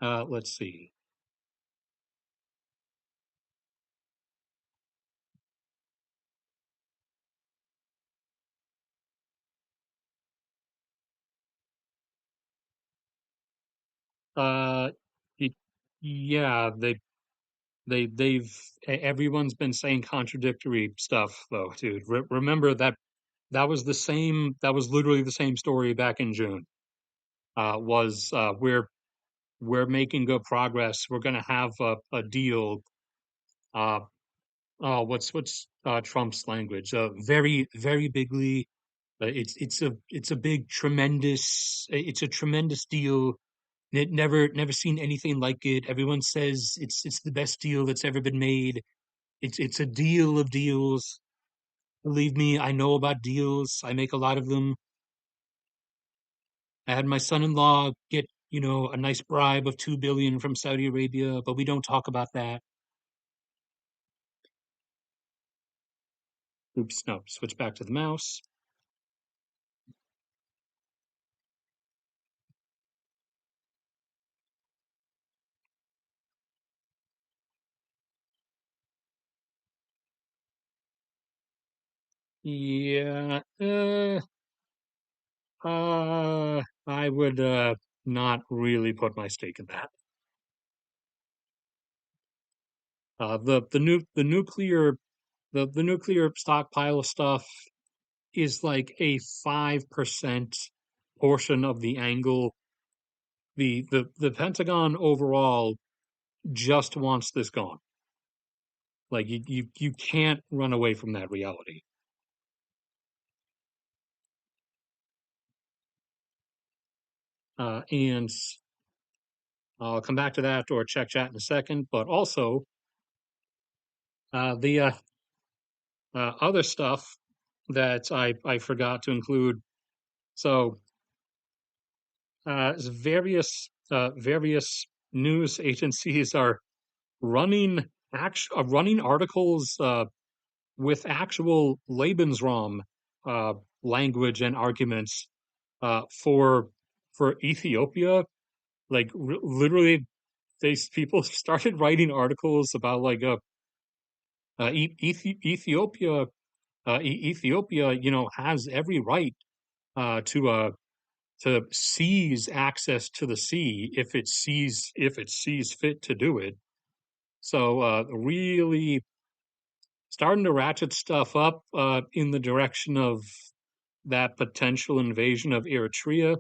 Let's see. Uh, it, yeah, everyone's been saying contradictory stuff though, dude. Remember that that was literally the same story back in June. Was we're making good progress. We're gonna have a deal. Uh, oh, what's Trump's language? Very bigly. It's a big tremendous. It's a tremendous deal. Never seen anything like it. Everyone says it's the best deal that's ever been made. It's a deal of deals. Believe me, I know about deals. I make a lot of them. I had my son-in-law get, a nice bribe of 2 billion from Saudi Arabia, but we don't talk about that. Oops, no, switch back to the mouse. Yeah, I would not really put my stake in that. The nuclear stockpile stuff is like a 5% portion of the angle. The Pentagon overall just wants this gone. Like you can't run away from that reality. And I'll come back to that or check chat in a second. But also the other stuff that I forgot to include. So various news agencies are running articles with actual Lebensraum uh, language and arguments for Ethiopia. Like literally, these people started writing articles about like Ethiopia. Ethiopia, has every right to seize access to the sea if it sees fit to do it. So really starting to ratchet stuff up in the direction of that potential invasion of Eritrea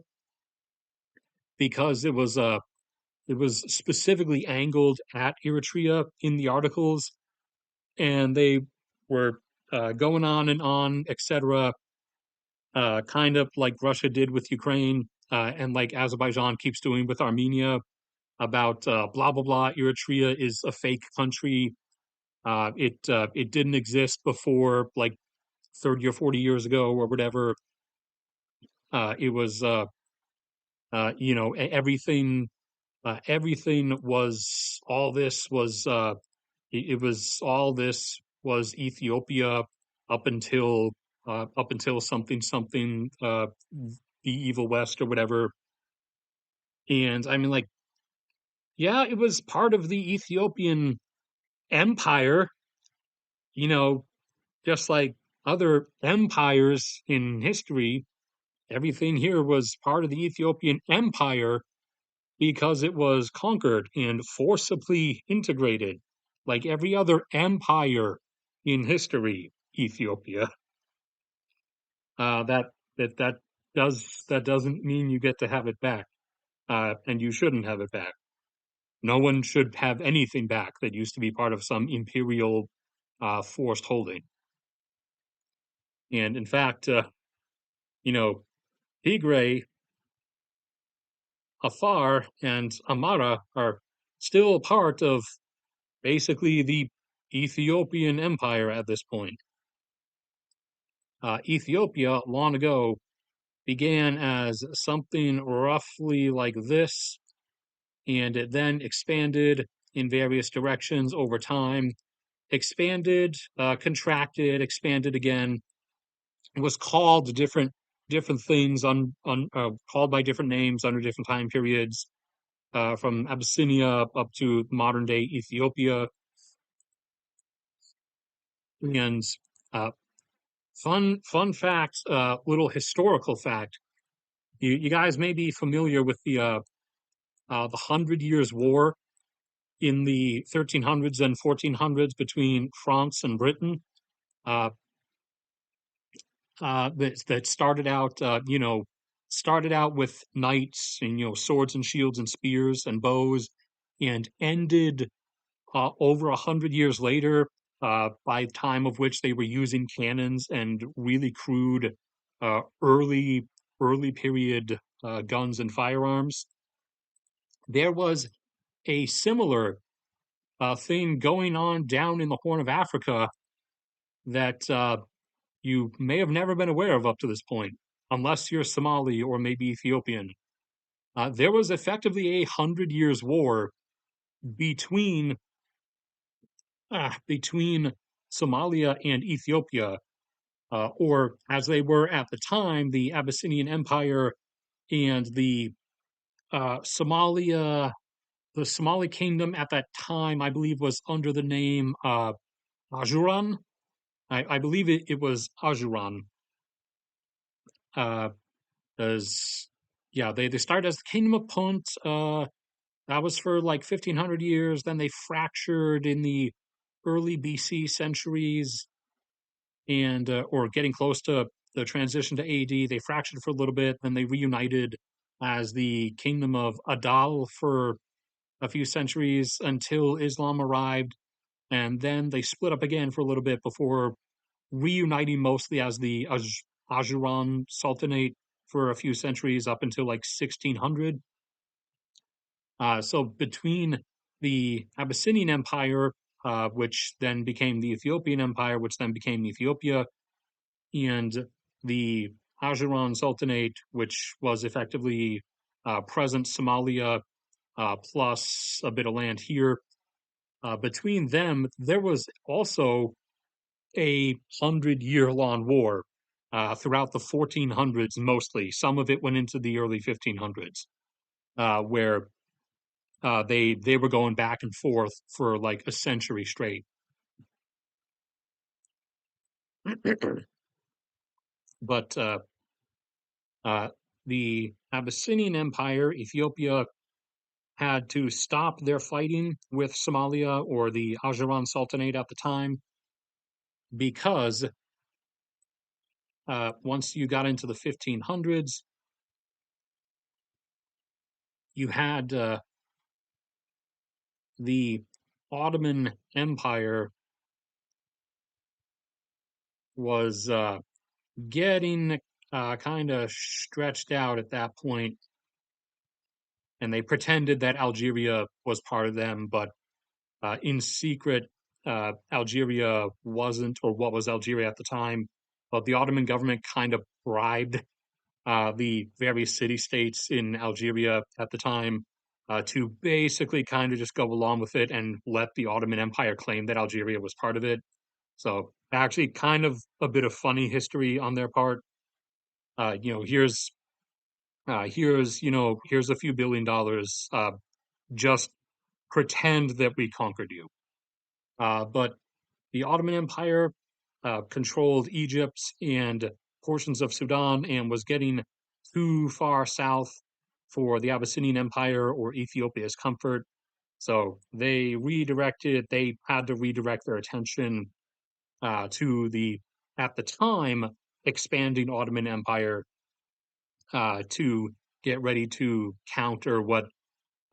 because it was specifically angled at Eritrea in the articles, and they were going on, etc. Kind of like Russia did with Ukraine, and like Azerbaijan keeps doing with Armenia about blah blah blah. Eritrea is a fake country. It didn't exist before like 30 or 40 years ago or whatever. It was everything was all this was it was all this was Ethiopia up until something the evil west or whatever. And I mean, like, Yeah, it was part of the Ethiopian Empire, you know, just like other empires in history. Everything here was part of the Ethiopian Empire because it was conquered and forcibly integrated, like every other empire in history. Ethiopia. That that doesn't mean you get to have it back, and you shouldn't have it back. No one should have anything back that used to be part of some imperial forced holding. And in fact, you know, Tigray, Afar, and Amara are still part of basically the Ethiopian Empire at this point. Ethiopia, long ago, began as something roughly like this, and it then expanded in various directions over time. Expanded, contracted, expanded again. It was called different things called by different names under different time periods, from Abyssinia up to modern day Ethiopia. And uh, fun fact, little historical fact. You guys may be familiar with the Hundred Years' War in the 1300s and 1400s between France and Britain. Uh, that started out, started out with knights and swords and shields and spears and bows, and ended over 100 years later, by the time of which they were using cannons and really crude early period guns and firearms. There was a similar thing going on down in the Horn of Africa that you may have never been aware of up to this point, unless you're Somali or maybe Ethiopian. There was effectively 100 years war between between Somalia and Ethiopia, or as they were at the time, the Abyssinian Empire and Somalia. The Somali kingdom at that time, I believe, was under the name Ajuran. I believe it was Ajuran. Uh, as yeah, they started as the Kingdom of Punt. That was for like 1500 years. Then they fractured in the early BC centuries, and or getting close to the transition to AD. They fractured for a little bit, then they reunited as the Kingdom of Adal for a few centuries until Islam arrived, and then they split up again for a little bit before reuniting mostly as the Ajuran Sultanate for a few centuries up until like 1600. So between the Abyssinian Empire, which then became the Ethiopian Empire, which then became Ethiopia, and the Ajuran Sultanate, which was effectively present Somalia plus a bit of land here. Between them, there was also 100-year-long war throughout the 1400s, mostly. Some of it went into the early 1500s, where they were going back and forth for like a century straight. But uh, the Abyssinian Empire, Ethiopia, had to stop their fighting with Somalia or the Ajuran Sultanate at the time because once you got into the 1500s, you had the Ottoman Empire was getting kind of stretched out at that point, and they pretended that Algeria was part of them, but in secret, Algeria wasn't, or what was Algeria at the time. But the Ottoman government kind of bribed the various city states in Algeria at the time to basically kind of just go along with it and let the Ottoman Empire claim that Algeria was part of it. So actually, kind of a bit of funny history on their part. Here's here's a few $1 billion just pretend that we conquered you. But the Ottoman Empire controlled Egypt and portions of Sudan and was getting too far south for the Abyssinian Empire or Ethiopia's comfort. So they had to redirect their attention to the, at the time, expanding Ottoman Empire to get ready to counter what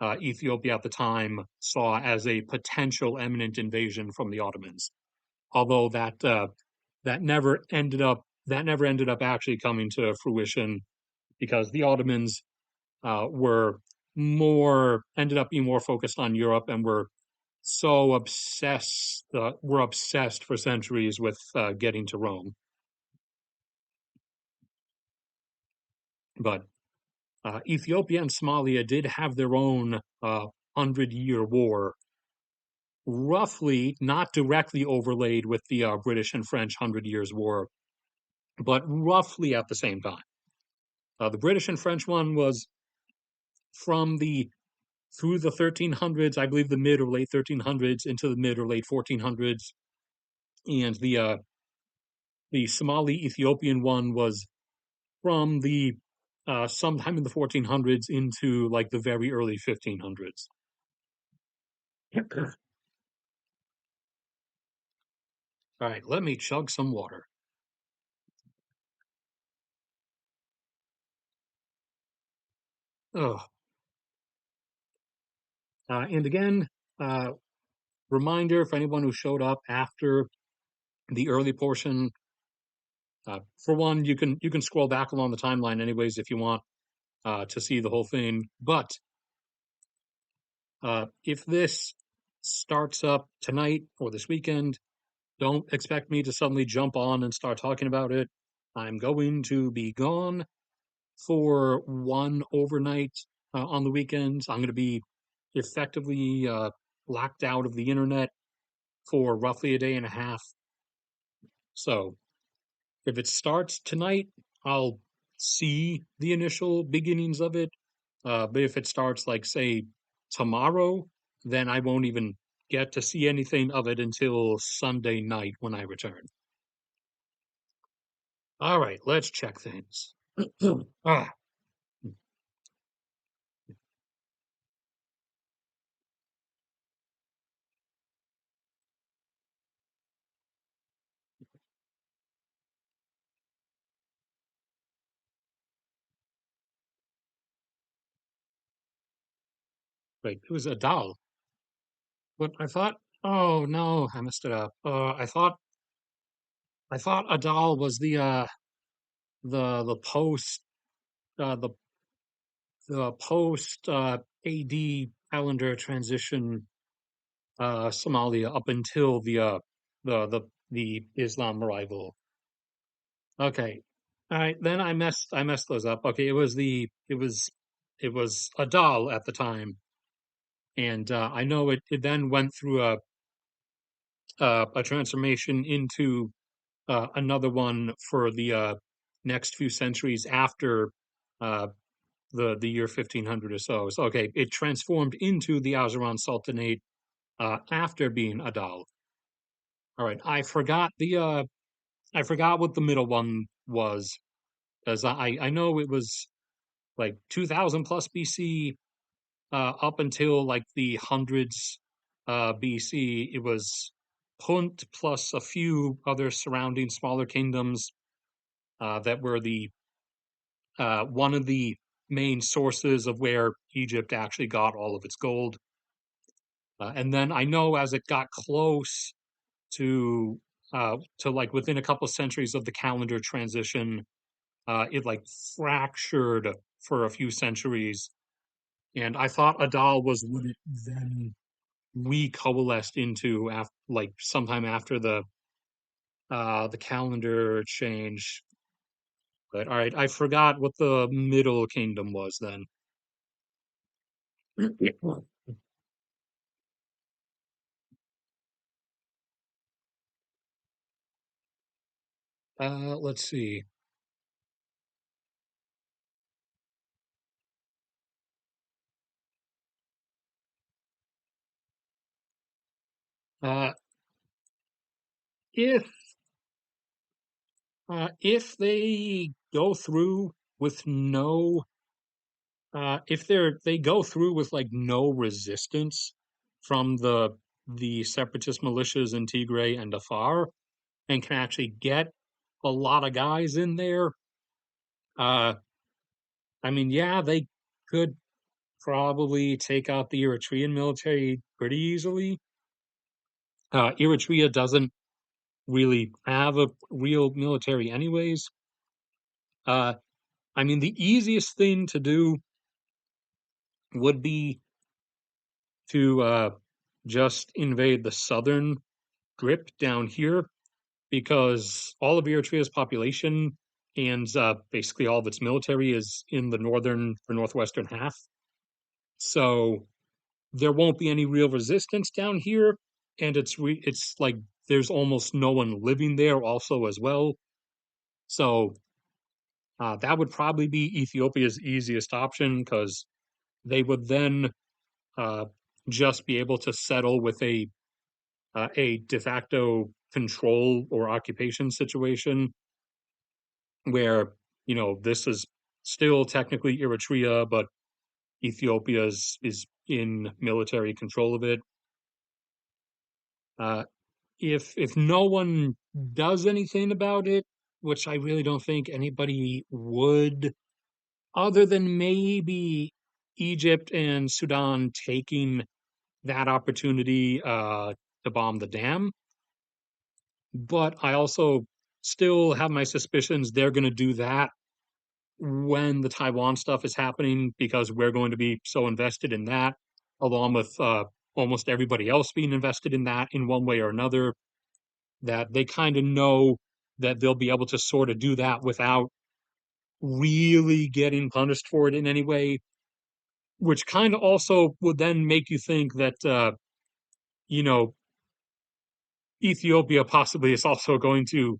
Ethiopia at the time saw as a potential imminent invasion from the Ottomans. Although that never ended up actually coming to fruition because the Ottomans were more ended up being more focused on Europe and were obsessed for centuries with getting to Rome. But Ethiopia and Somalia did have their own 100-year war, roughly not directly overlaid with the British and French Hundred Years' War, but roughly at the same time. The British and French one was from the through the 1300s, I believe the mid or late 1300s into the mid or late 1400s, and the Somali Ethiopian one was from the sometime in the 1400s into like the very early 1500s. All right, let me chug some water. Oh, and again, uh, reminder for anyone who showed up after the early portion. For one, you can scroll back along the timeline anyways if you want to see the whole thing. But if this starts up tonight or this weekend, don't expect me to suddenly jump on and start talking about it. I'm going to be gone for one overnight on the weekends. I'm going to be effectively locked out of the internet for roughly a day and a half. So if it starts tonight, I'll see the initial beginnings of it. But if it starts, like, say, tomorrow, then I won't even get to see anything of it until Sunday night when I return. All right, let's check things. ah, wait, it was a doll. But I thought, oh no, I messed it up. I thought a doll was the uh, the post AD calendar transition Somalia up until the Islam arrival. Okay. All right, then I messed those up. Okay, it was a doll at the time, and I know it then went through a transformation into another one for the next few centuries after uh, the year 1500 or so. So okay, it transformed into the Azeran Sultanate after being a doll. All right, I forgot what the middle one was, because I know it was like 2000 plus BC up until like the hundreds BC. It was Punt plus a few other surrounding smaller kingdoms that were the one of the main sources of where Egypt actually got all of its gold. And then I know as it got close to like within a couple of centuries of the calendar transition, it like fractured for a few centuries, and I thought Adal was what it then recoalesced into after, like sometime after the calendar change. But all right, I forgot what the Middle Kingdom was then. Let's see. Uh, if if they go through with no if they go through with like no resistance from the separatist militias in Tigray and Afar and can actually get a lot of guys in there, uh, I mean, yeah, they could probably take out the Eritrean military pretty easily. Eritrea doesn't really have a real military, anyways. Uh, I mean, the easiest thing to do would be to just invade the southern grip down here because all of Eritrea's population and basically all of its military is in the northern or northwestern half. So there won't be any real resistance down here, and it's like there's almost no one living there also as well. So that would probably be Ethiopia's easiest option because they would then uh, just be able to settle with a de facto control or occupation situation where this is still technically Eritrea, but Ethiopia is in military control of it. Uh, if no one does anything about it, which I really don't think anybody would, other than maybe Egypt and Sudan taking that opportunity to bomb the dam. But I also still have my suspicions they're going to do that when the Taiwan stuff is happening because we're going to be so invested in that, along with almost everybody else being invested in that in one way or another, that they kind of know that they'll be able to sort of do that without really getting punished for it in any way, which kind of also would then make you think that, you know, Ethiopia possibly is also going to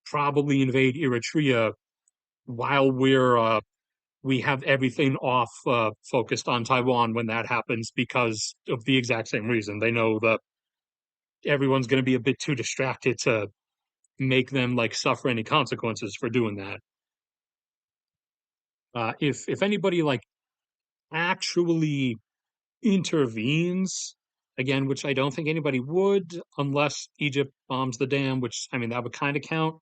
probably invade Eritrea while we have everything off focused on Taiwan when that happens because of the exact same reason. They know that everyone's going to be a bit too distracted to make them like suffer any consequences for doing that. If anybody like actually intervenes again, which I don't think anybody would unless Egypt bombs the dam, which I mean that would kind of count.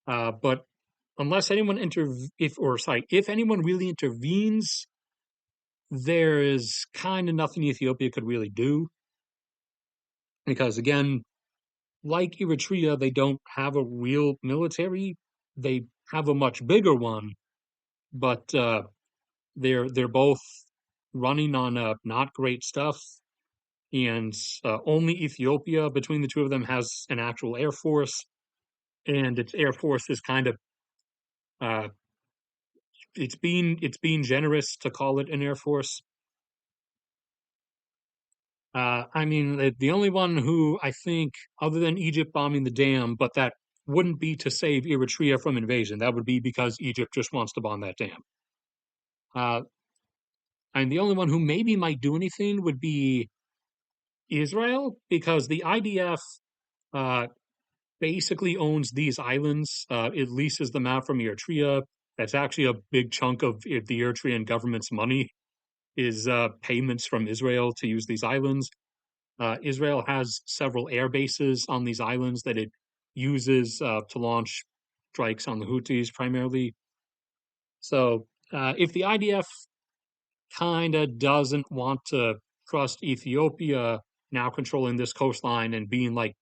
But unless anyone if anyone really intervenes, there is kind of nothing Ethiopia could really do because again, like Eritrea, they don't have a real military. They have a much bigger one, but they're both running on not great stuff, and only Ethiopia between the two of them has an actual air force, and its air force is kind of uh, it's being generous to call it an air force. I mean, the only one who I think, other than Egypt bombing the dam, but that wouldn't be to save Eritrea from invasion. That would be because Egypt just wants to bomb that dam. Uh, and the only one who maybe might do anything would be Israel, because the IDF uh, basically owns these islands. It leases them out from Eritrea. That's actually a big chunk of the Eritrean government's money is payments from Israel to use these islands. Israel has several air bases on these islands that it uses to launch strikes on the Houthis primarily. So if the IDF kind of doesn't want to trust Ethiopia now controlling this coastline and being like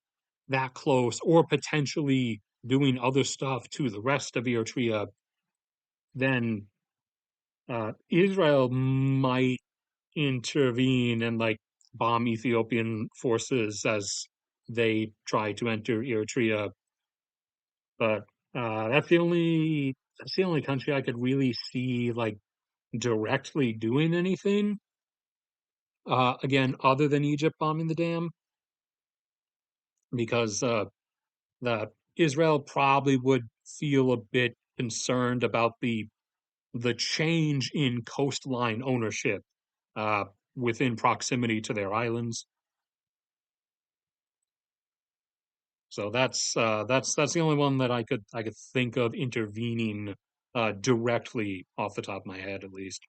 that close or potentially doing other stuff to the rest of Eritrea, then Israel might intervene and like bomb Ethiopian forces as they try to enter Eritrea. But that's the only country I could really see like directly doing anything. Again, other than Egypt bombing the dam, because that Israel probably would feel a bit concerned about the change in coastline ownership uh, within proximity to their islands. So that's the only one that I could think of intervening directly off the top of my head, at least.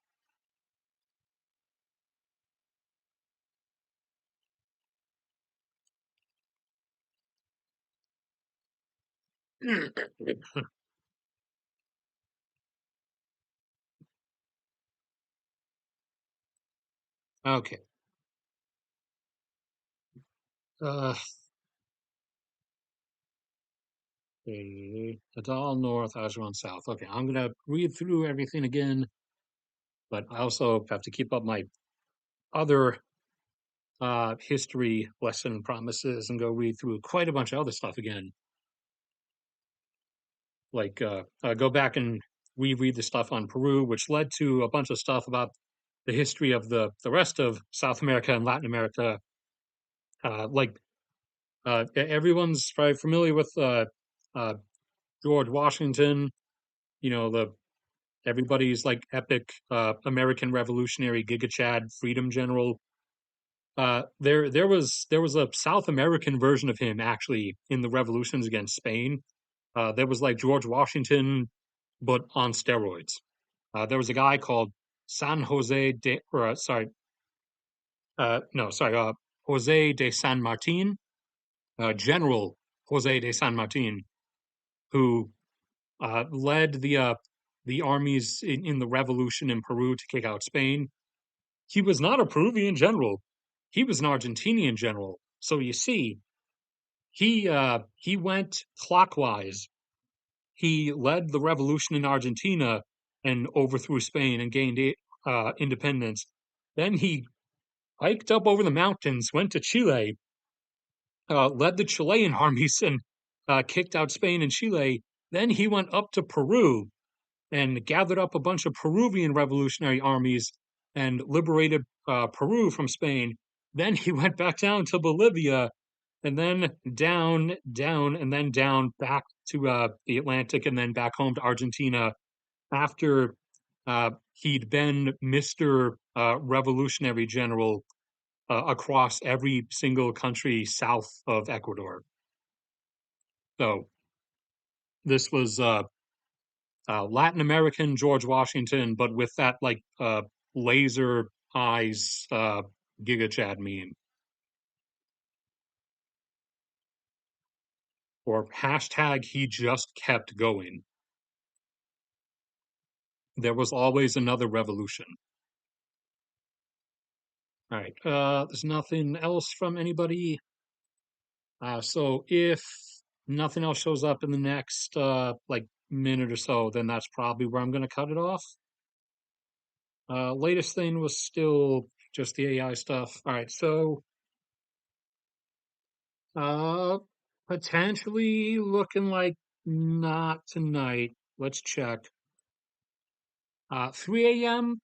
Okay. Uh, Adal North, Ajuan South. Okay, I'm gonna read through everything again, but I also have to keep up my other history lesson promises and go read through quite a bunch of other stuff again. Like go back and reread the stuff on Peru, which led to a bunch of stuff about the history of the rest of South America and Latin America. Like everyone's probably familiar with uh, George Washington. You know, the everybody's like epic American Revolutionary Giga Chad Freedom General. There was a South American version of him actually in the revolutions against Spain. There was like George Washington, but on steroids. There was a guy called San Jose de, or sorry, no, sorry, Jose de San Martin, General Jose de San Martin, who led the armies in the revolution in Peru to kick out Spain. He was not a Peruvian general; he was an Argentinian general. So you see, he went clockwise. He led the revolution in Argentina and overthrew Spain and gained independence. Then he hiked up over the mountains, went to Chile, led the Chilean armies and kicked out Spain and Chile. Then he went up to Peru and gathered up a bunch of Peruvian revolutionary armies and liberated Peru from Spain. Then he went back down to Bolivia and then down, down, and then down back to the Atlantic and then back home to Argentina after he'd been Mr. Revolutionary General across every single country south of Ecuador. So this was Latin American George Washington, but with that like laser eyes Giga Chad meme or hashtag he just kept going. There was always another revolution. All right. There's nothing else from anybody. So if nothing else shows up in the next like minute or so, then that's probably where I'm going to cut it off. Latest thing was still just the AI stuff. All right. So uh, potentially looking like not tonight. Let's check. 3 a.m.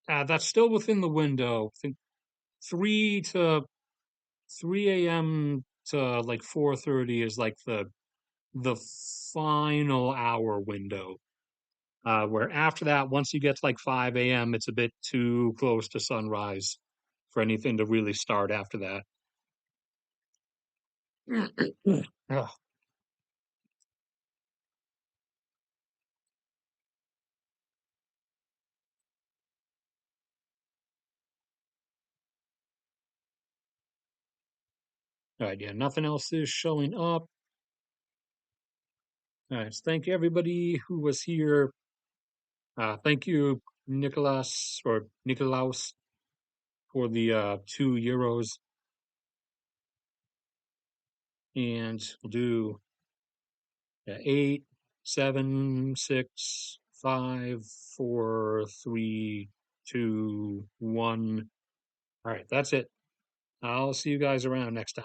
That's still within the window. I think 3 to 3 a.m. to like 4:30 is like the final hour window. Where after that, once you get to like 5 a.m., it's a bit too close to sunrise for anything to really start after that. Ugh. All right, yeah, nothing else is showing up. All right, so thank you everybody who was here. Thank you, Nicholas or Nikolaus, for the €2. And we'll do 8, 7, 6, 5, 4, 3, 2, 1. All right, that's it. I'll see you guys around next time.